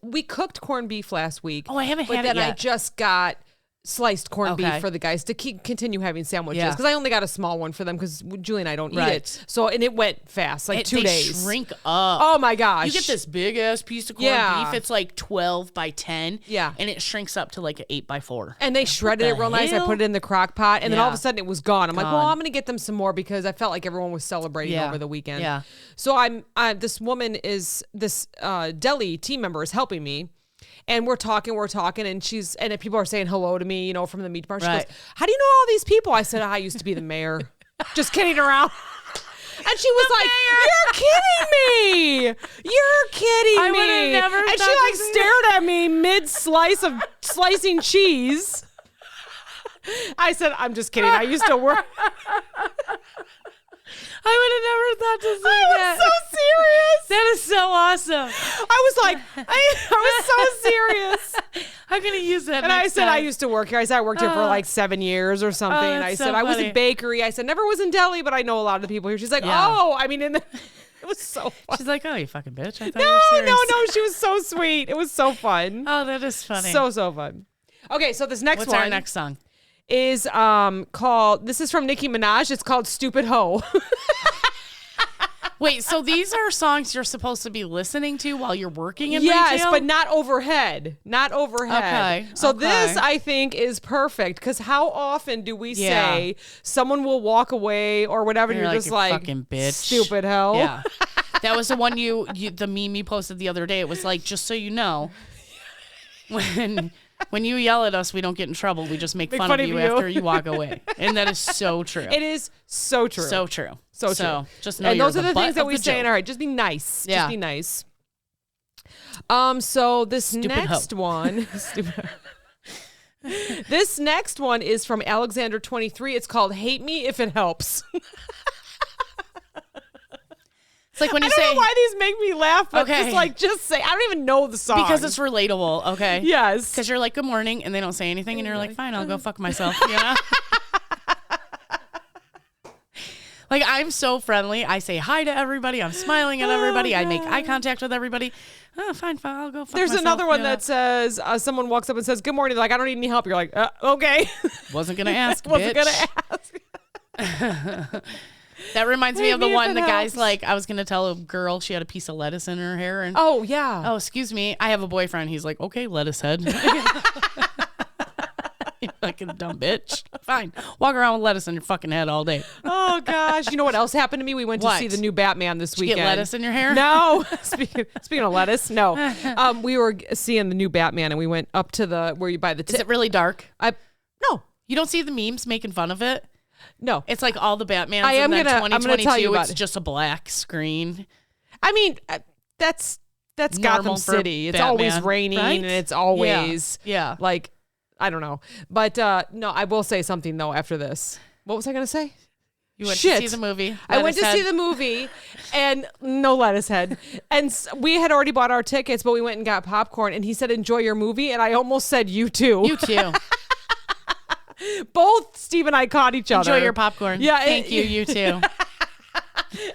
We cooked corned beef last week. Oh, I haven't but had it then I yet. just got sliced corned Okay. beef for the guys to continue having sandwiches Yeah. because I only got a small one for them because Julie and I don't eat Right. it. So, and it went fast, like 2 They days. shrink up. Oh my gosh. You get this big ass piece of corned Yeah. beef. It's like 12 by 10. Yeah. And it shrinks up to like an 8 by 4. And they shredded the it real nice. I hell? put it in the crock pot, and then all of Yeah. a sudden it was gone. I'm like, well, Gone. I'm gonna get them some more because I felt like everyone was celebrating Yeah. over the weekend. Yeah. So this woman is this deli team member is helping me. And we're talking, and people are saying hello to me, from the meat department. She Right. goes, how do you know all these people? I said, I used to be the mayor. Just kidding around. And she was like, you're kidding me. You're kidding I me. would've never and she thought like to say stared at me mid-slice of slicing cheese. I said, I'm just kidding. I used to work. I would have never thought to say I that. was so serious. That is so awesome. I was like, I was so serious. I'm going to use that And I next said, I time. used to work here. I said, I worked here for like 7 years or something. that's I said, so I was funny. in bakery. I said, never was in deli, but I know a lot of the people here. She's like, Yeah. oh, I mean, it was so fun. She's like, oh, you fucking bitch. I thought No, you were serious. no. She was so sweet. It was so fun. Oh, that is funny. So fun. Okay, so this next What's one our next song? is called, this is from Nicki Minaj. It's called Stupid Hoe. Wait, so these are songs you're supposed to be listening to while you're working in Yes, retail? but not overhead. Not overhead. Okay, So okay. this, I think, is perfect because how often do we Yeah. say someone will walk away or whatever, and You're you're like, just "You like, fucking bitch." stupid hell. Yeah. That was the one the meme you posted the other day. It was like, just so you know, when you yell at us, we don't get in trouble. We just make fun of you after you walk away. And that is so true. It is so true. So true. So true. Just know And you're those are the butt things that of we the say in joke. all right, just be nice. Yeah. Just be nice. So this Stupid next one, this next one is from Alexander 23. It's called Hate Me If It Helps. It's like when you I don't say, know why these make me laugh, but Okay. just say, I don't even know the song. because it's relatable, okay? yes. Because you're like, good morning, and they don't say anything, and you're like, fine, I'll go fuck myself, you know? Like, I'm so friendly. I say hi to everybody. I'm smiling at everybody. I make eye contact with everybody. Oh, fine, I'll go fuck There's myself. another one you know? that says, someone walks up and says, good morning. They're like, I don't need any help. You're like, okay. Wasn't going to ask, Wasn't bitch. going to ask. That reminds me of the Maybe if one, it the guy's helps. like, I was going to tell a girl she had a piece of lettuce in her hair. And, Oh, yeah. oh, excuse me. I have a boyfriend. He's like, okay, lettuce head. You fucking dumb bitch. Fine. Walk around with lettuce in your fucking head all day. Oh, gosh. You know what else happened to me? We went to What? see the new Batman this You weekend. get lettuce in your hair? No. Speaking of lettuce, no. We were seeing the new Batman, and we went up to the where you buy the. Is it really dark? No. You don't see the memes making fun of it? No. It's like all the Batmans. I am and then gonna- I'm gonna 2022, tell you about it's it. just a black screen. I mean, that's Normal Gotham for City. It's Batman, always raining, right? and it's always Yeah. like, I don't know. But no, I will say something though after this. What was I gonna say? You went Shit. to see the movie. I went Lettuce to see head. the movie, and no lettuce head. And we had already bought our tickets, but we went and got popcorn. And he said, "Enjoy your movie," and I almost said, "You too." You too. Both Steve and I caught each other. Enjoy your popcorn. Yeah, Thank you. You too.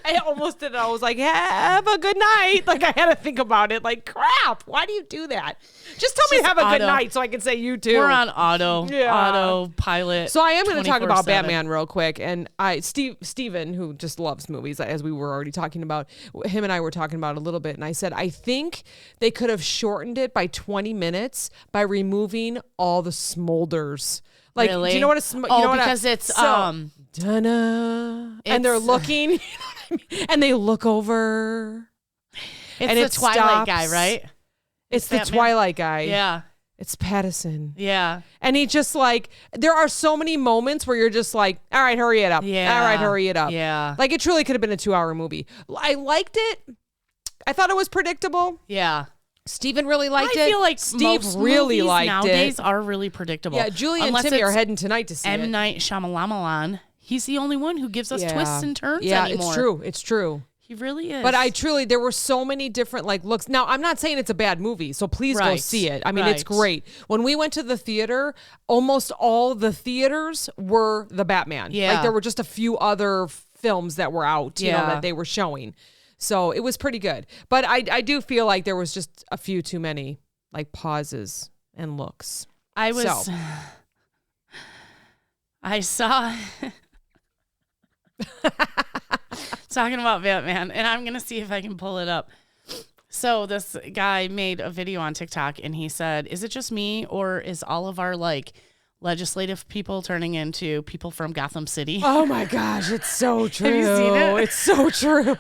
I almost did it. I was like, "Have a good night." Like I had to think about it. Like, crap. Why do you do that? Just tell me to Just have a good auto. night so I can say you too. We're on Yeah. autopilot. So I am going to talk about 24/7. Batman real quick, and Steven, who just loves movies, as we were already talking about, him and I were talking about it a little bit, and I said I think they could have shortened it by 20 minutes by removing all the smolders. Like, Really? do you know what a Oh, you know what because it's Dun-na, and they're It's- looking, you know what I mean? And they look over. it's and the it Twilight guy, stops. right? It's the Batman? Twilight guy. Yeah. It's Pattinson. Yeah. And he just like, there are so many moments where you're just like, all right, hurry it up. Yeah. All right, hurry it up. Yeah. Like it truly could have been a 2-hour movie. I liked it. I thought it was predictable. Yeah. Steven really liked it. I feel like Steve most really movies liked nowadays it. are really predictable. Yeah, Julie and Unless Timmy are it's heading tonight to see M. it. Night Shyamalan. He's the only one who gives us twists and turns Yeah, anymore. it's true. It's true. He really is. But I truly, there were so many different like looks. Now, I'm not saying it's a bad movie, so please go Right. see it. I mean, it's Right. great. When we went to the theater, almost all the theaters were the Batman. Yeah. Like there were just a few other films that were out, you know, Yeah. that they were showing. So it was pretty good. But I do feel like there was just a few too many like pauses and looks. I was. So. I saw. Talking about Batman, and I'm gonna see if I can pull it up. So this guy made a video on TikTok, and he said, "Is it just me, or is all of our like legislative people turning into people from Gotham City?" Oh my gosh, it's so true. you seen it? It's so true.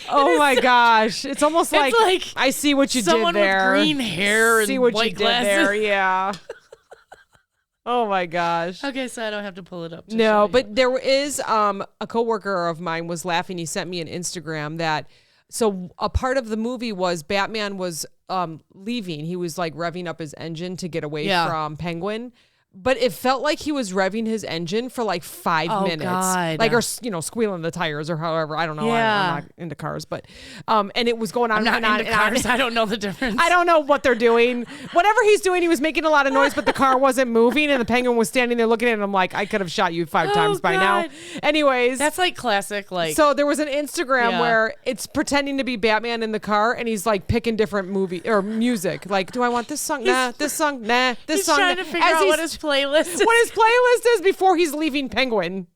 Oh my gosh. It's almost like, like I see what you did Someone there. with green hair and See what white you glasses. did there. Yeah. Oh my gosh. Okay, so I don't have to pull it up. To No, show you. but there is a coworker of mine was laughing. He sent me an Instagram that so a part of the movie was Batman was leaving. He was like revving up his engine to get away Yeah. from Penguin. But it felt like he was revving his engine for like 5 Oh, minutes, God. like or squealing the tires or however. I don't know. Yeah. I'm not into cars, but and it was going on. I'm not and on into and on. cars. I don't know the difference. I don't know what they're doing. Whatever he's doing, he was making a lot of noise, but the car wasn't moving, and the Penguin was standing there looking at it. I'm like, I could have shot you 5 times by now. God. Anyways, That's like classic. Like so there was an Instagram Yeah. where it's pretending to be Batman in the car, and he's like picking different movie or music. Like, do I want this song? Nah, this song. Nah, this he's song. trying nah. to figure As out he's- what his playlist is. what his playlist is before he's leaving Penguin.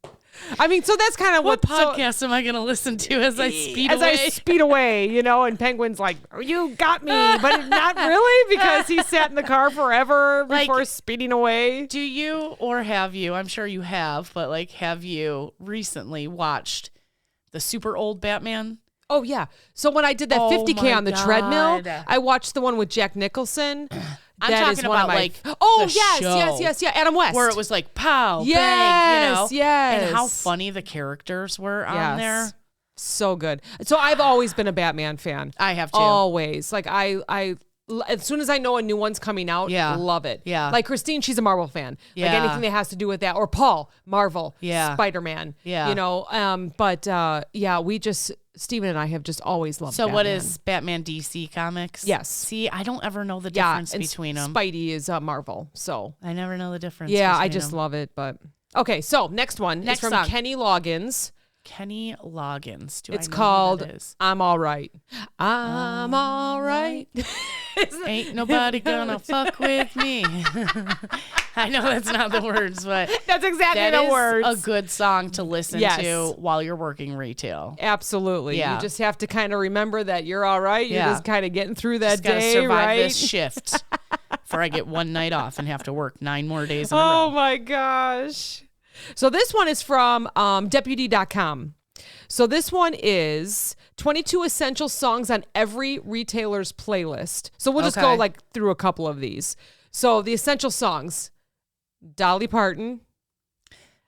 I mean, so that's kind of What what so- podcast am I going to listen to as I speed as away? I speed away, you know, and Penguin's like, "Oh, you got me," but not really because he sat in the car forever Like- before speeding away. Do you or have you? I'm sure you have, but like, have you recently watched the super old Batman? Oh yeah. So when I did that Oh 50K my on the treadmill, God. I watched the one with Jack Nicholson. I'm That talking is one of about, my- like, oh the yes, show. yeah, Adam West, Where it was like pow, bang, you Yes, know? yes. And how funny the characters were on there. so good. So I've always been a Batman fan. I have too. Always. Like I as soon as I know a new one's coming out, Yeah. love it. Yeah. Like Christine, she's a Marvel fan. Like Yeah. anything that has to do with that. Or Paul, Marvel. Yeah. Spider-Man. Yeah. You know, yeah, we just Steven and I have just always loved So Batman. what is Batman DC Comics? Yes. See, I don't ever know the yeah, difference and between them. Spidey is Marvel. So I never know the difference. yeah, I between just them. love it. But okay, so next one Next is from song. Kenny Loggins. Kenny Loggins. Do It's I know called who that is? I'm All Right. I'm all right. Ain't nobody gonna fuck with me. I know that's not the words, but That's exactly that the is words. a good song to listen Yes. to while you're working retail. Absolutely. Yeah. You just have to kind of remember that you're all right. You're Yeah. just kind of getting through that Just gotta day, survive right? this shift before I get one night off and have to work 9 more days in a Oh row. my gosh. So this one is from deputy.com. So this one is 22 essential songs on every retailer's playlist. So we'll just go Okay. like through a couple of these. So the essential songs: Dolly Parton,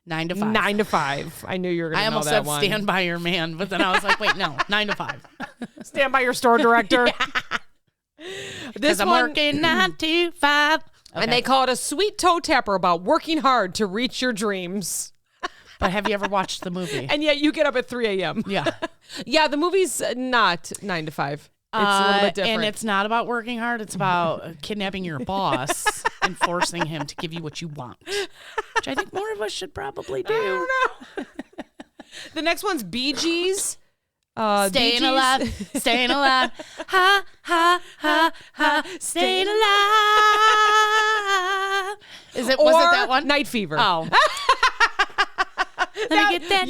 9 to 5. 9 to 5. I knew you were going I to know almost that said one. Stand By Your Man, but then I was like, wait, no, 9 to 5. Stand by your store director. This Because I'm one, working 9 to 5. and they call it a sweet toe tapper about working hard to reach your dreams. But have you ever watched the movie? And yet you get up at 3 a.m. Yeah. Yeah, the movie's not 9 to 5. It's a little bit different. And it's not about working hard. It's about kidnapping your boss and forcing him to give you what you want, which I think more of us should probably do. I don't know. The next one's Bee Gees. Bee Staying Gees. alive, staying alive, ha, ha, ha, ha, staying alive. Was it Or that one? Night Fever. Oh. Let me get that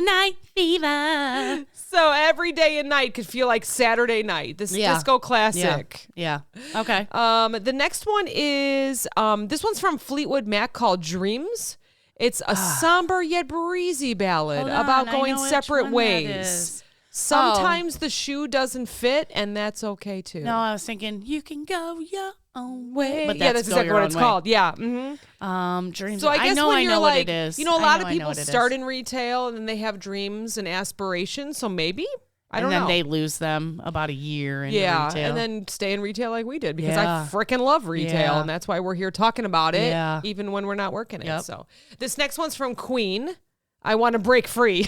night fever. So every day and night could feel like Saturday night. This Yeah. disco classic. Yeah. Okay. The next one is this one's from Fleetwood Mac called Dreams. It's a somber yet breezy ballad Hold about on, I going know which separate one that ways. is. Sometimes the shoe doesn't fit, and that's okay too. No, I was thinking you can go your own way. But yeah, that's Go exactly Your what Own it's Way. called. Yeah. Mm-hmm. Dreams. So I guess know when I you're know like, what it is. you know, a I lot know of I know people what it start is. in retail and then they have dreams and aspirations. So maybe I don't and then know. they lose them about a year in Yeah, retail. and then stay in retail like we did because Yeah. I freaking love retail, Yeah. and that's why we're here talking about it, Yeah. even when we're not working it. Yep. So this next one's from Queen. I want to break free.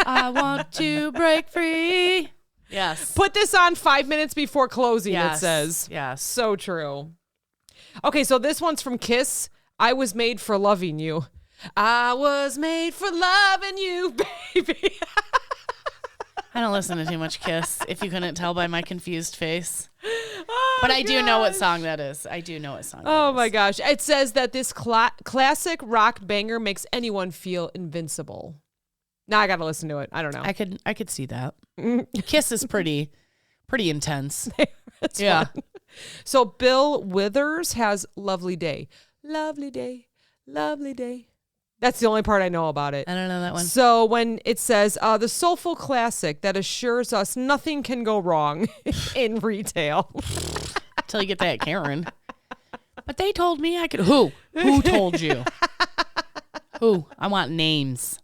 I want to break free. Yes. Put this on 5 minutes before closing. It Yes. says. Yes. So true. Okay, so this one's from Kiss. I was made for loving you. I was made for loving you, baby. I don't listen to too much Kiss, if you couldn't tell by my confused face. Oh, But I do know what gosh. song that is. I do know what song Oh that is. my gosh. It says that this classic rock banger makes anyone feel invincible. Now I got to listen to it. I don't know. I could see that. Kiss is pretty intense. It's Yeah. fun. So Bill Withers has Lovely Day. Lovely day. Lovely day. That's the only part I know about it. I don't know that one. So when it says the soulful classic that assures us nothing can go wrong in retail. Until you get that Karen. But they told me I could. Who? Who told you? Who? I want names.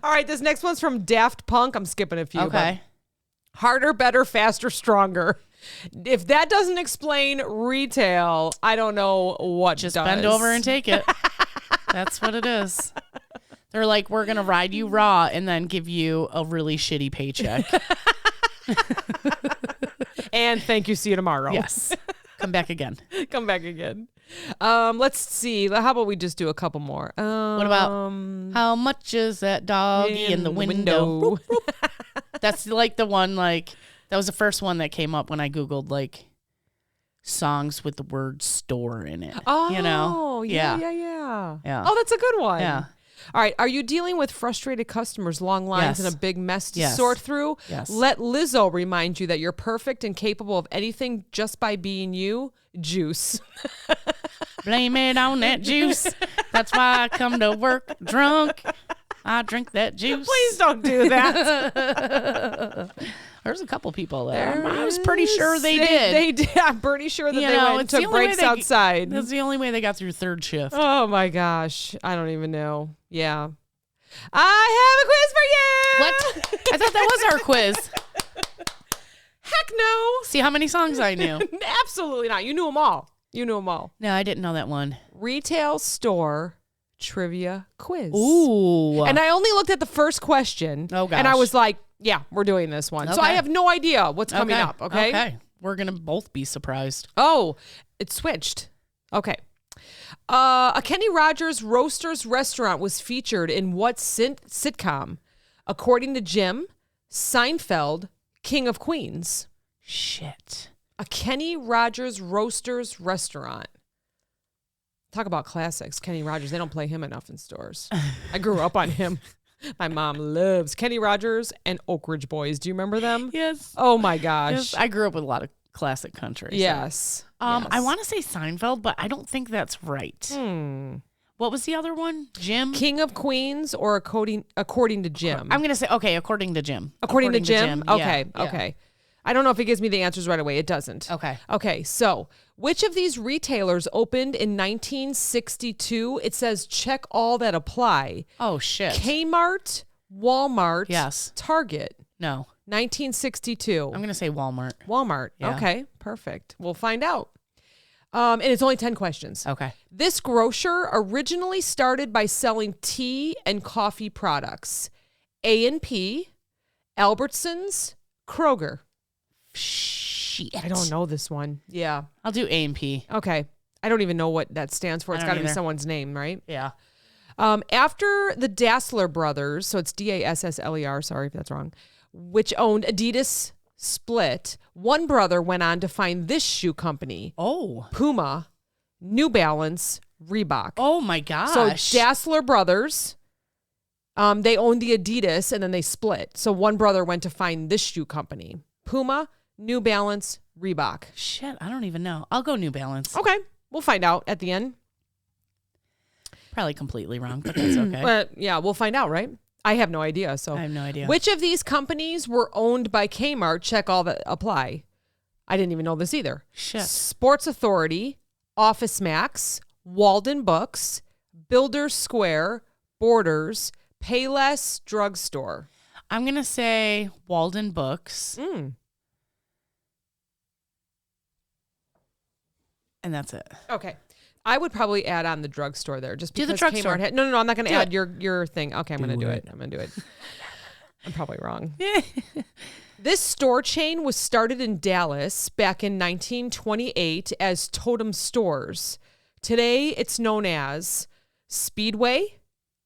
All right, this next one's from Daft Punk. I'm skipping a few. but Okay. Harder, better, faster, stronger. If that doesn't explain retail, I don't know what Just does. bend over and take it. That's what it is. They're like, we're going to ride you raw and then give you a really shitty paycheck. And thank you. See you tomorrow. Yes. Come back again. Come back again. Let's see. How about we just do a couple more? What about how much is that doggy in the window? Roop, roop. That's like the one, like, that was the first one that came up when I Googled, like, songs with the word store in it. Oh, you know? yeah. Yeah. Oh, that's a good one. Yeah. All right. Are you dealing with frustrated customers, long lines, Yes. and a big mess to Yes. sort through? Yes. Let Lizzo remind you that you're perfect and capable of anything just by being you. Juice. Blame it on that juice. That's why I come to work drunk. I drink that juice. Please don't do that. There's a couple people there. I was pretty sure they did. They did. I'm pretty sure that You they know, went and it's the took only way breaks they- outside. That's the only way they got through third shift. Oh my gosh. I don't even know. Yeah. I have a quiz for you. What? I thought that was our quiz. Heck no. See how many songs I knew. Absolutely not. You knew them all. You knew them all. No, I didn't know that one. Retail store trivia quiz. Ooh. And I only looked at the first question. Oh, gosh. And I was like, yeah, we're doing this one. So Okay. I have no idea what's coming up. Okay. Okay. We're going to both be surprised. Oh, it switched. Okay. A Kenny Rogers Roasters restaurant was featured in what sitcom? According to Jim, Seinfeld, King of Queens. Shit. A Kenny Rogers Roasters restaurant. Talk about classics. Kenny Rogers. They don't play him enough in stores. I grew up on him. My mom loves Kenny Rogers and Oak Ridge Boys. Do you remember them? Yes. Oh my gosh. Yes. I grew up with a lot of classic country. So. Yes. I want to say Seinfeld, but I don't think that's right. What was the other one? Jim? King of Queens or according to Jim? I'm going to say, okay, according to Jim. According to Jim? Okay, Yeah. okay. I don't know if it gives me the answers right away. It doesn't. Okay. Okay, so which of these retailers opened in 1962? It says check all that apply. Oh, shit. Kmart, Walmart, Yes. Target. No. 1962. I'm going to say Walmart. Walmart. Yeah. Okay, perfect. We'll find out. And it's only 10 questions. Okay. This grocer originally started by selling tea and coffee products. A&P, Albertsons, Kroger. Shit. I don't know this one. Yeah. I'll do A&P. Okay. I don't even know what that stands for. It's I got don't to be either. someone's name, right? Yeah. After the Dassler brothers, so it's Dassler, sorry if that's wrong, which owned Adidas split, one brother went on to find this shoe company, Oh. Puma, New Balance, Reebok. Oh, my gosh. So Dassler brothers, they owned the Adidas and then they split. So one brother went to find this shoe company, Puma, New Balance, Reebok. Shit, I don't even know. I'll go New Balance. Okay. We'll find out at the end. Probably completely wrong, but that's okay. But yeah, we'll find out, right? I have no idea. So I have no idea. Which of these companies were owned by Kmart? Check all that apply. I didn't even know this either. Shit. Sports Authority, Office Max, Walden Books, Builders Square, Borders, Payless Drugstore. I'm going to say Walden Books. And that's it. Okay. I would probably add on the drugstore there just Do because the drugstore. Kmart had... No, I'm not going to Do add it. your thing. Okay, I'm going to do it. I'm going to do it. I'm probably wrong. This store chain was started in Dallas back in 1928 as Totem Stores. Today, it's known as Speedway,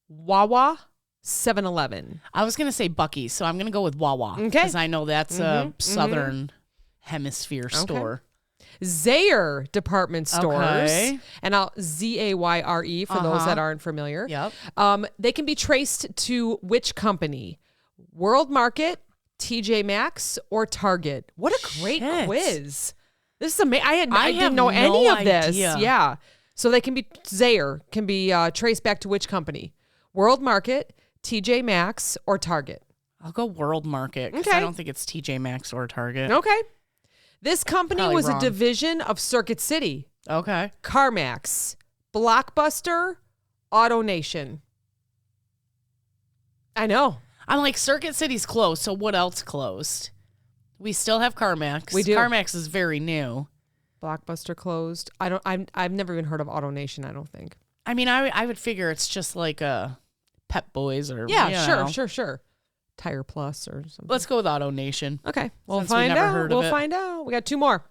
Wawa, 7-Eleven. I was going to say Buc-ee's, so I'm going to go with Wawa. Okay. Because I know that's a Southern Hemisphere store. Zaire department stores, Okay. and I'll Zayre for those that aren't familiar. Yep. They can be traced to which company? World Market, TJ Maxx, or Target? What a great Shit. quiz! This is amazing. I have didn't know any no of this. idea. Yeah, so they can be Zaire can be traced back to which company? World Market, TJ Maxx, or Target? I'll go World Market because Okay. I don't think it's TJ Maxx or Target. Okay. This company Probably was wrong. a division of Circuit City. Okay. CarMax, Blockbuster, AutoNation. I know. I'm like, Circuit City's closed, so what else closed? We still have CarMax. We do. CarMax is very new. Blockbuster closed. I've never even heard of AutoNation, I don't think. I mean, I would figure it's just like a Pep Boys or Yeah, you know. sure. Tire Plus or something. Let's go with AutoNation. Okay, we'll Since we find never out. heard of We'll it. find out. We got two more.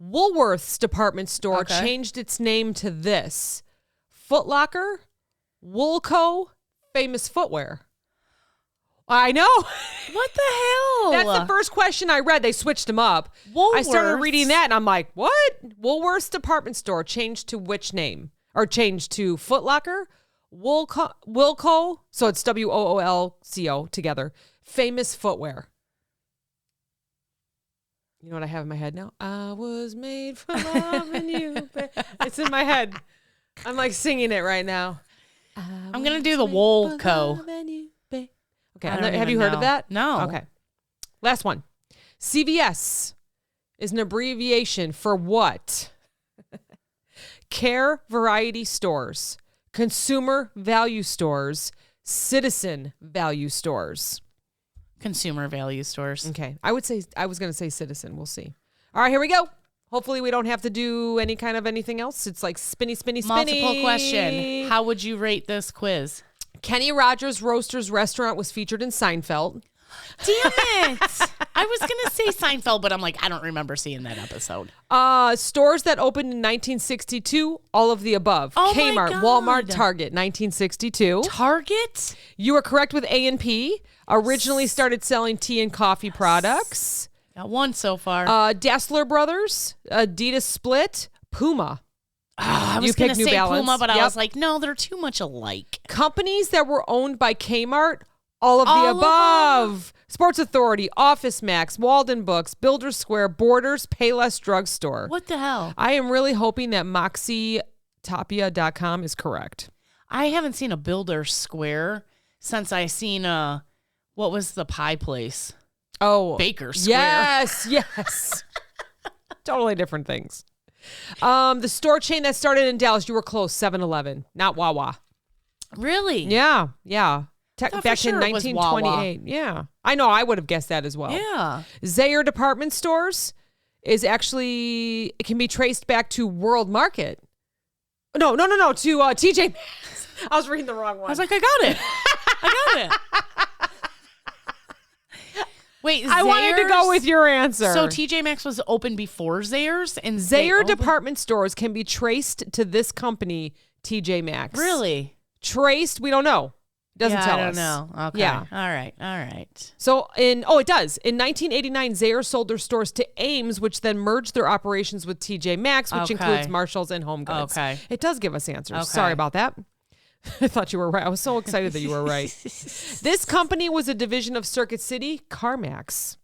Woolworth's department store Okay. changed its name to this: Foot Locker, Woolco, Famous Footwear. I know. What the hell? That's the first question I read. They switched them up. I started Woolworths? reading that and I'm like, what? Woolworth's department store changed to which name? Or changed to Foot Locker, Wilco, so it's Woolco together. Famous Footwear. You know what I have in my head now? I was made for loving you. It's in my head. I'm like singing it right now. I'm going to do the Woolco. Okay, I don't have you even heard of know. that? No. Okay. Last one. CVS is an abbreviation for what? Care Variety Stores, Consumer Value Stores, Citizen Value Stores. Consumer value stores. Okay. I was going to say Citizen. We'll see. All right, here we go. Hopefully we don't have to do any kind of anything else. It's like spinny. Multiple question. How would you rate this quiz? Kenny Rogers Roasters Restaurant was featured in Seinfeld. Damn it. I was going to say Seinfeld, but I'm like, I don't remember seeing that episode. Stores that opened in 1962, all of the above. Oh my Kmart, God. Walmart, Target, 1962. Target? You were correct with A&P. Originally started selling tea and coffee products. Got one so far. Dassler Brothers, Adidas Split, Puma. I you was going to picked New say Balance. Puma, but I Yep. was like, no, they're too much alike. Companies that were owned by Kmart, all of All the of above. Sports Authority, Office Max, Walden Books, Builders Square, Borders, Payless Drugstore. What the hell? I am really hoping that MoxieTopia.com is correct. I haven't seen a Builder Square since I seen what was the pie place? Oh, Baker Square. Yes. Totally different things. The store chain that started in Dallas, you were close, 7-Eleven, not Wawa. Really? Yeah. thought for Back sure in it was Wawa. 1928. Yeah. I know, I would have guessed that as well. Yeah. Zaire Department Stores is actually, it can be traced back to World Market. No, to TJ Maxx. I was reading the wrong one. I was like, I got it. Wait, I wanted to go with your answer. So TJ Maxx was open before Zayre's, and Zaire Department Stores can be traced to this company, TJ Maxx. Really? Traced? We don't know. Doesn't tell us. I don't know. Okay. Yeah. All right. So it does. In 1989, Zaire sold their stores to Ames, which then merged their operations with TJ Maxx, which Okay. includes Marshalls and Home Goods. Okay. It does give us answers. Okay. Sorry about that. I thought you were right. I was so excited that you were right. This company was a division of Circuit City CarMax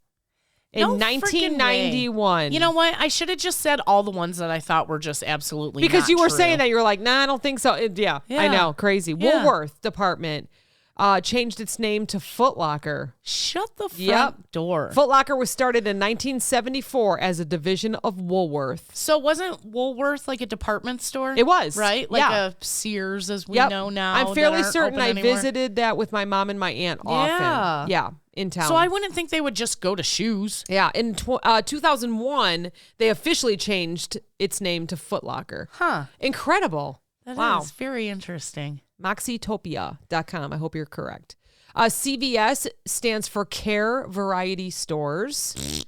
in No freaking 1991. You know what? I should have just said all the ones that I thought were just absolutely because not you were true. saying that, you were like, nah, I don't think so. Yeah, I Yeah. know. Crazy. Yeah. Woolworth Department changed its name to Foot Locker. Shut the front Yep. door. Foot Locker was started in 1974 as a division of Woolworth. So wasn't Woolworth like a department store? It was. Right? Like Yeah. a Sears as we Yep. know now. I'm that fairly aren't certain open I anymore. visited that with my mom and my aunt often. Yeah. Yeah, in town. So I wouldn't think they would just go to shoes. Yeah, in 2001, they officially changed its name to Foot Locker. Huh. Incredible. That is Wow. very interesting. Moxietopia.com. I hope you're correct. CVS stands for Care Variety Stores.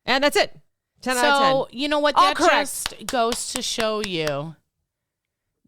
And that's it. 10 out of 10. So, you know what? All That correct. just goes to show you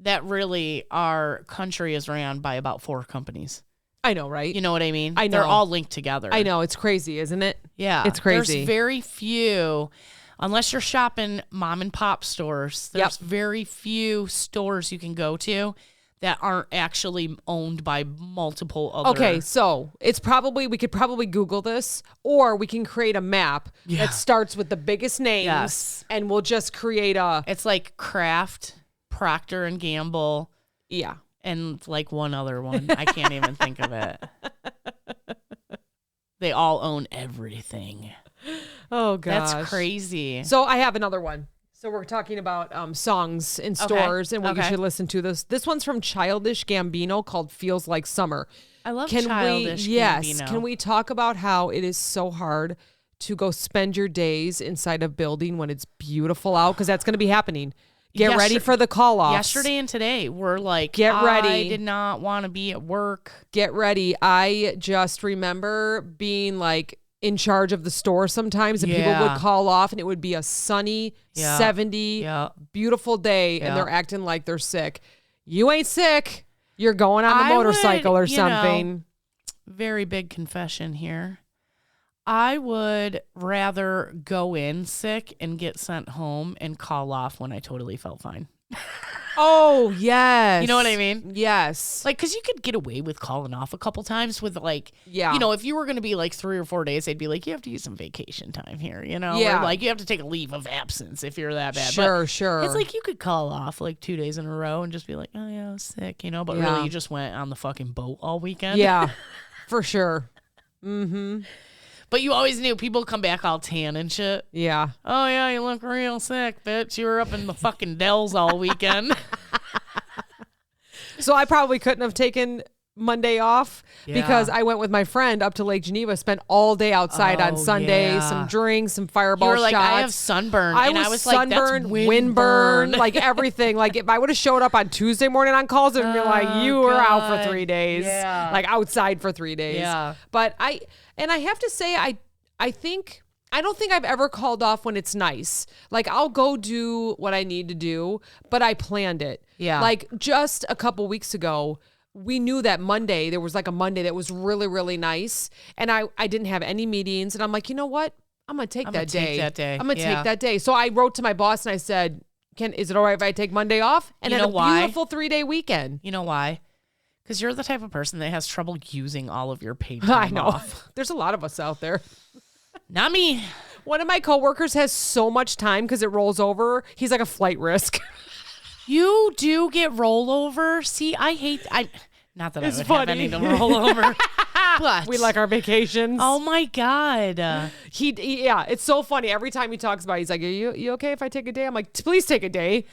that really our country is ran by about 4 companies. I know, right? You know what I mean? I They're know. all linked together. I know. It's crazy, isn't it? Yeah. It's crazy. There's very few, unless you're shopping mom and pop stores, there's Yep. very few stores you can go to that aren't actually owned by multiple other. Okay, so we could probably Google this, or we can create a map that starts with the biggest names, Yes. and we'll just create a It's like Kraft, Procter and Gamble, yeah. and like one other one. I can't even think of it. They all own everything. Oh gosh, That's crazy. So I have another one. So we're talking about songs in stores and what you Okay. should listen to. This one's from Childish Gambino called "Feels Like Summer." I love Can Childish we? Yes. Gambino. Can we talk about how it is so hard to go spend your days inside a building when it's beautiful out? Because that's going to be happening. Get ready Yester- for the call-offs. Yesterday and today were like, Get ready. I did not want to be at work. Get ready. I just remember being like in charge of the store sometimes, and people Yeah. would call off, and it would be a sunny Yeah. 70 Yeah. beautiful day, Yeah. and they're acting like they're sick. You ain't sick. You're going on the I would, motorcycle or you know, something. Very big confession here. I would rather go in sick and get sent home and call off when I totally felt fine. Oh, yes. You know what I mean? Yes. Like, because you could get away with calling off a couple times with, like, Yeah. you know, if you were going to be like 3 or 4 days, they'd be like, you have to use some vacation time here, you know? Yeah. Or like, you have to take a leave of absence if you're that bad. Sure, But sure. it's like you could call off like 2 days in a row and just be like, oh, yeah, I was sick, you know? But Yeah. really, you just went on the fucking boat all weekend. yeah, for sure. Mm-hmm. But you always knew people come back all tan and shit. Yeah. Oh, yeah, you look real sick, bitch. You were up in the fucking Dells all weekend. So I probably couldn't have taken Monday off Yeah. because I went with my friend up to Lake Geneva, spent all day outside on Oh, Sunday, yeah. some drinks, some You fireball were like, shots. I have sunburn. I and was, I was like, sunburned, that's windburn, like everything. Like if I would have showed up on Tuesday morning on calls, it would be like, Oh, you were out for God. 3 days. Yeah. Like outside for 3 days. Yeah. But I have to say, I don't think I've ever called off when it's nice. Like I'll go do what I need to do, but I planned it. Yeah. Like just a couple weeks ago, we knew that Monday, there was like a Monday that was really, really nice. And I didn't have any meetings. And I'm like, you know what? I'm gonna take I'm that gonna day. take that day. I'm gonna Yeah. take that day. So I wrote to my boss and I said, is it all right if I take Monday off? And You have know a why? beautiful 3-day weekend. You know why? Because you're the type of person that has trouble using all of your paid time I know. off. There's a lot of us out there. Not me. One of my coworkers has so much time because it rolls over. He's like a flight risk. You do get rollover. See, not that It's I would funny. have any to roll over. But We like our vacations. oh my God. Yeah, it's so funny. Every time he talks about it, he's like, you okay if I take a day? I'm like, please take a day.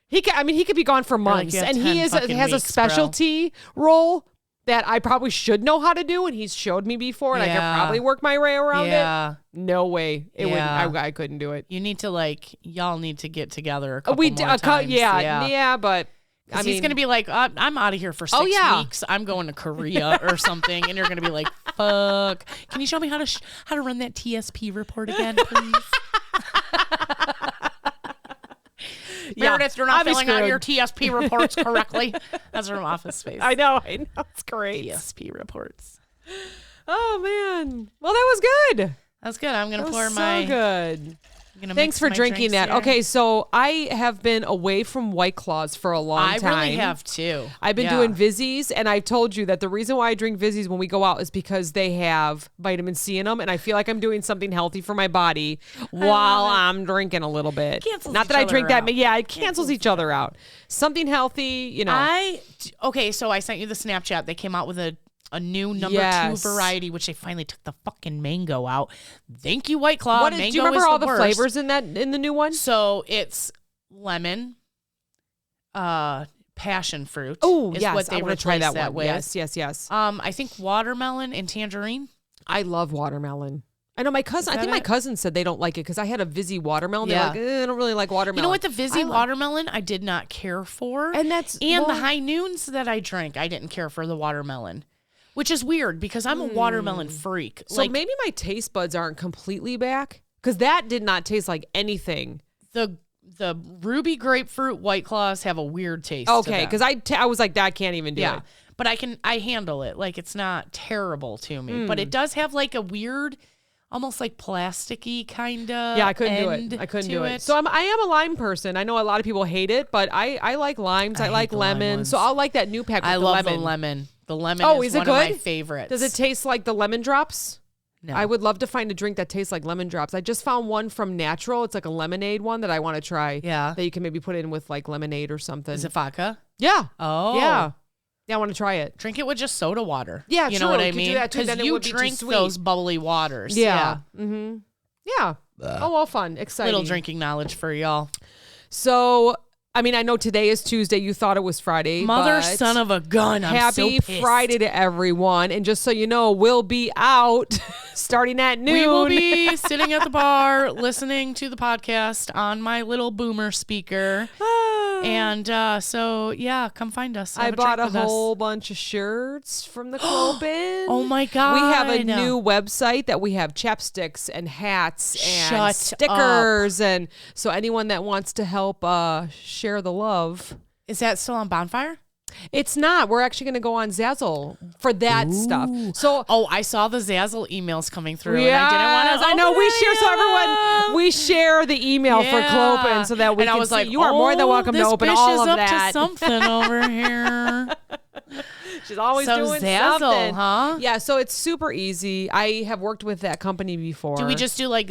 He could be gone for like, months. "You have And 10 he fucking has a weeks, bro." specialty role that I probably should know how to do. And he's showed me before and I Yeah. could probably work my way around Yeah. it. No way. Yeah. I couldn't do it. You need to y'all need to get together a couple We more times. yeah, but I 'Cause mean, he's going to be like, I'm out of here for 6 yeah. weeks. I'm going to Korea or something. And you're going to be like, fuck. Can you show me how to run that TSP report again, please? Yeah, Meredith, you're not I'll be filling out screwed. your TSP reports correctly. That's from Office Space. I know. It's great. TSP reports. Oh man. Well, that was good. That's good. I'm going That to was pour my. so good. I'm gonna Thanks mix for my drinking drinks that. here. Okay, so I have been away from White Claws for a long I time. really have too. I've been Yeah. doing Vizzies, and I've told you that the reason why I drink Vizzies when we go out is because they have vitamin C in them, and I feel like I'm doing something healthy for my body while I'm drinking a little bit. Cancels Not that each I drink other that, out. but yeah, it cancels each other out. Something healthy, you know. Okay, so I sent you the Snapchat. They came out with a new number 2 Yes. variety, which they finally took the fucking mango out. Thank you, White Claw. What is, Mango do you remember is all the worst. flavors in the new one? So it's lemon, passion fruit. Oh, is yes, what they I want to try replaced that one. with. Yes. I think watermelon and tangerine. I love watermelon. I know my cousin. I that think my it? cousin said they don't like it because I had a Vizzy watermelon. Yeah. They're like, I don't really like watermelon. You know what? The Vizzy I like- watermelon I did not care for. And that's the well- high noons that I drank, I didn't care for the watermelon, which is weird because I'm a watermelon freak. So maybe my taste buds aren't completely back because that did not taste like anything. the ruby grapefruit White Claws have a weird taste. to Okay, them. because I was like, that can't even do yeah, it. but I handle it. Like it's not terrible to me, but Hmm. it does have like a weird, almost like plasticky kind of. Yeah, I couldn't do it. I couldn't do it. So I am a lime person. I know a lot of people hate it, but I like limes. I hate like the lime lemon. ones. So I'll like that new pack with I the love lemon. the lemon. The lemon Oh, is is it one of my good? favorites. Does it taste like the lemon drops? No. I would love to find a drink that tastes like lemon drops. I just found one from Natural. It's like a lemonade one that I want to try. Yeah. That you can maybe put in with like lemonade or something. Is it vodka? Yeah. Oh. Yeah. Yeah, I want to try it. Drink it with just soda water. Yeah, you true. know what You I could do mean? that too, then it you would be too drink sweet. those bubbly waters. Yeah. Mm-hmm. Yeah. Oh, well, fun. Exciting. Little drinking knowledge for y'all. So, I mean, I know today is Tuesday. You thought it was Friday. Mother, but son of a gun. I'm happy so pissed. Friday to everyone. And just so you know, we'll be out starting at noon. We will be sitting at the bar listening to the podcast on my little boomer speaker. And so, yeah, come find us. I Have bought a drink with us. whole bunch of shirts from the Clopen. Oh my God. We have a new website that we have chapsticks and hats and Shut stickers. And so anyone that wants to help share the love. Is that still on Bonfire? It's not. We're actually going to go on Zazzle for that stuff. So Oh, I saw the Zazzle emails coming through. yeah, And I didn't want to. I know we share so everyone we share the email for Clopen so that we and can I was see. like, you are more than welcome to this open bitch all is of up that. to something over here. She's always So doing Zazzle, something, huh? Yeah, so it's super easy. I have worked with that company before. Do we just do like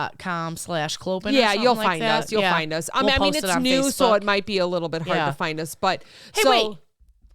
zazzle.com/Clopen? Yeah, you'll like find that? us. You'll Yeah. find us. We'll I mean, post it it's on new, so Facebook. it might be a little bit hard Yeah. to find us. But Hey, so, wait.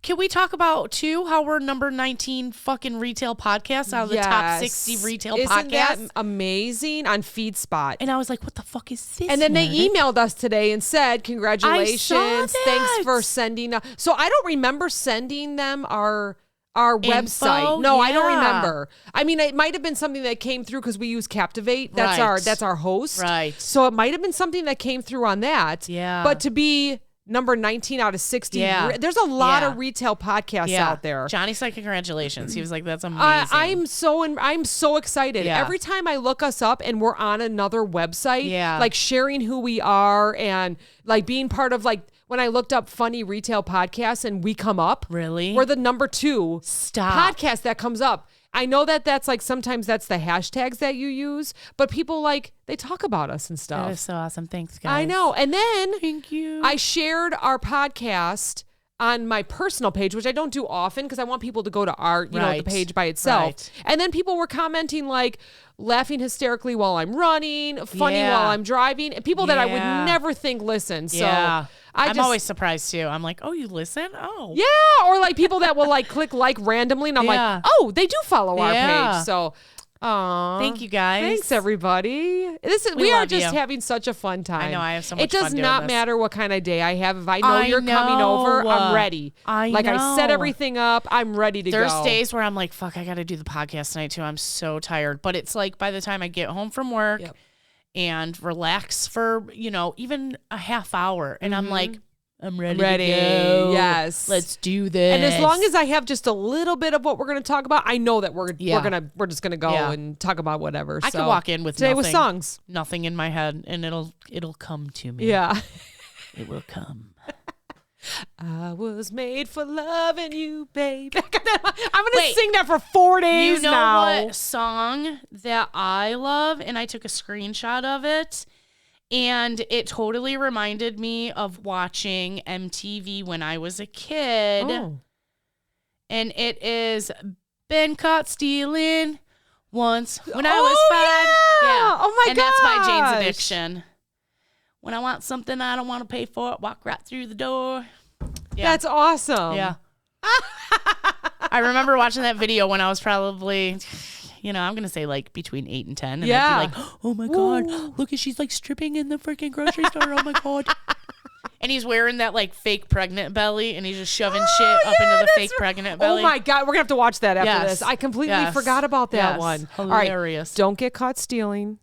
Can we talk about too how we're number 19 fucking retail podcasts out of the top 60 retail Isn't that podcasts? amazing on FeedSpot? And I was like, what the fuck is this? And then they Meredith? emailed us today and said, congratulations. that. Thanks for sending. So I don't remember sending them our website. No, I don't Yeah. remember. I mean, it might have been something that came through because we use Captivate. That's Right. our host. Right. So it might have been something that came through on that. Yeah. But to be number 19 out of 60, Yeah. there's a lot Yeah. of retail podcasts out there. Johnny said congratulations. He was like, that's amazing. I'm so excited. Yeah. Every time I look us up and we're on another website, Yeah. like sharing who we are and like being part of like when I looked up funny retail podcasts and we come up. Really? We're the number 2 Stop. podcast that comes up. I know that that's like sometimes that's the hashtags that you use, but people like they talk about us and stuff. That is so awesome. Thanks, guys. I know. And then Thank you. I shared our podcast on my personal page, which I don't do often because I want people to go to our, you know, Right. the page by itself. Right. And then people were commenting like laughing hysterically while I'm running, funny Yeah. while I'm driving, and people that I Yeah. would never think listen. So yeah. I'm just, always surprised too. I'm like, oh, you listen? Oh. yeah, or like people that will like click like randomly, and I'm Yeah. like, oh, they do follow our Yeah. page. So, Thank you, guys. Thanks, everybody. We We are love just you. having such a fun time. I know, I have so much It does fun doing not this. matter what kind of day I have. If I know I you're coming over, know. I'm ready. I like I set know. everything up. I'm ready to There's go. days where I'm like, fuck, I got to do the podcast tonight too. I'm so tired. But it's like by the time I get home from work Yep. and relax for, you know, even a half hour, and I'm like, I'm ready. Ready. To go. Yes. Let's do this. And as long as I have just a little bit of what we're going to talk about, I know that we're Yeah. we're just going to go Yeah. and talk about whatever. I so. can walk in with today nothing, with songs. nothing in my head, and it'll come to me. Yeah. It will come. I was made for loving you, baby. I'm going to Wait. sing that for 4 days You know now. what song that I love, and I took a screenshot of it, and it totally reminded me of watching MTV when I was a kid. Oh. And it is Been Caught Stealing Once when I Oh, was 5. yeah. Oh, my And that's my Jane's gosh. Addiction. When I want something I don't want to pay for it, walk right through the door. Yeah. That's awesome. Yeah. I remember watching that video when I was probably, you know, I'm going to say like between 8 and 10. And Yeah. I'd be like, oh my God, look at she's like stripping in the freaking grocery store. Oh my God. And he's wearing that like fake pregnant belly and he's just shoving shit up into the fake pregnant belly. Oh my God, we're gonna have to watch that after Yes. this. I completely Yes. forgot about that Yes. one. Hilarious. All right, don't get caught stealing.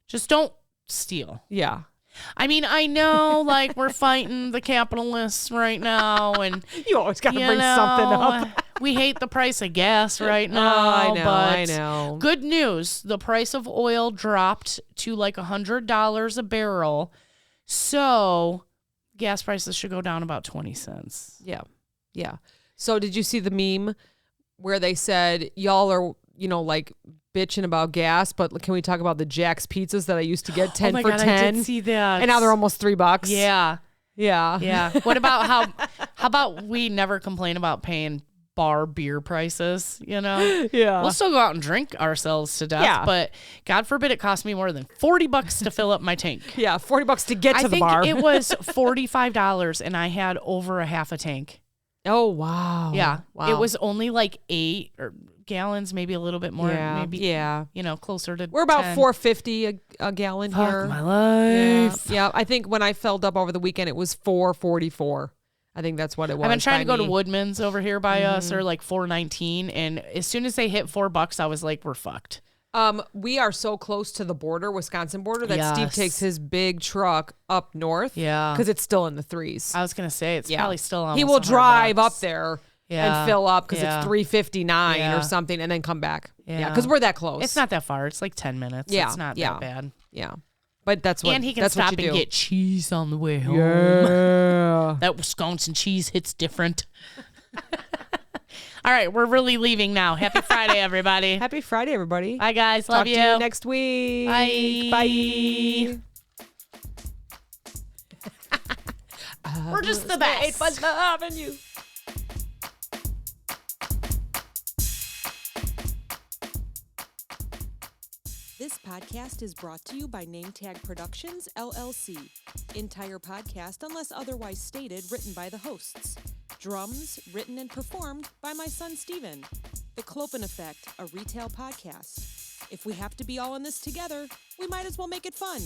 Just don't steal. Yeah, I mean, I know like we're fighting the capitalists right now and you always gotta you bring know, something up. we hate the price of gas right now. I know, but I know. Good news. The price of oil dropped to like $100 a barrel. So gas prices should go down about 20 cents. Yeah, yeah. So did you see the meme where they said y'all are, you know, like bitching about gas, but can we talk about the Jack's pizzas that I used to get 10 oh my for God, 10? I did see that. And now they're almost $3. Yeah. Yeah. Yeah. What about how about we never complain about paying bar beer prices, you know? Yeah. We'll still go out and drink ourselves to death, Yeah. but God forbid it cost me more than $40 to fill up my tank. Yeah, $40 to get I to the think bar. it was $45 and I had over a half a tank. Oh, wow. Yeah. Wow. It was only like 8 or gallons, maybe a little bit more, yeah. maybe Yeah. you know, closer to We're about 10. $4.50 a gallon Fuck here. my Yeah. life. Yeah, I think when I filled up over the weekend, it was $4.44. I think that's what it was. I've been trying to by go to me. Woodman's over here by us, or like $4.19, and as soon as they hit $4, I was like, we're fucked. We are so close to the border, Wisconsin border, that Steve Yes. takes his big truck up north. Yeah. because it's still in the threes. I was gonna say it's probably still on. He will drive up there Yeah. and fill up because Yeah. it's $3.59 Yeah. or something, and then come back. Yeah, Yeah. because we're that close. It's not that far. It's like 10 minutes. Yeah, It's not yeah. that bad. Yeah, but that's what. And he can that's stop what you and do. get cheese on the way home. Yeah. That Wisconsin cheese hits different. All right, we're really leaving now. Happy Friday, everybody. Happy Friday, everybody. Bye, guys. Talk Love to you next week. Bye. Bye. We're just the best. For loving you. This podcast is brought to you by NameTag Productions, LLC. Entire podcast, unless otherwise stated, written by the hosts. Drums, written and performed by my son, Steven. The Clopen Effect, a retail podcast. If we have to be all in this together, we might as well make it fun.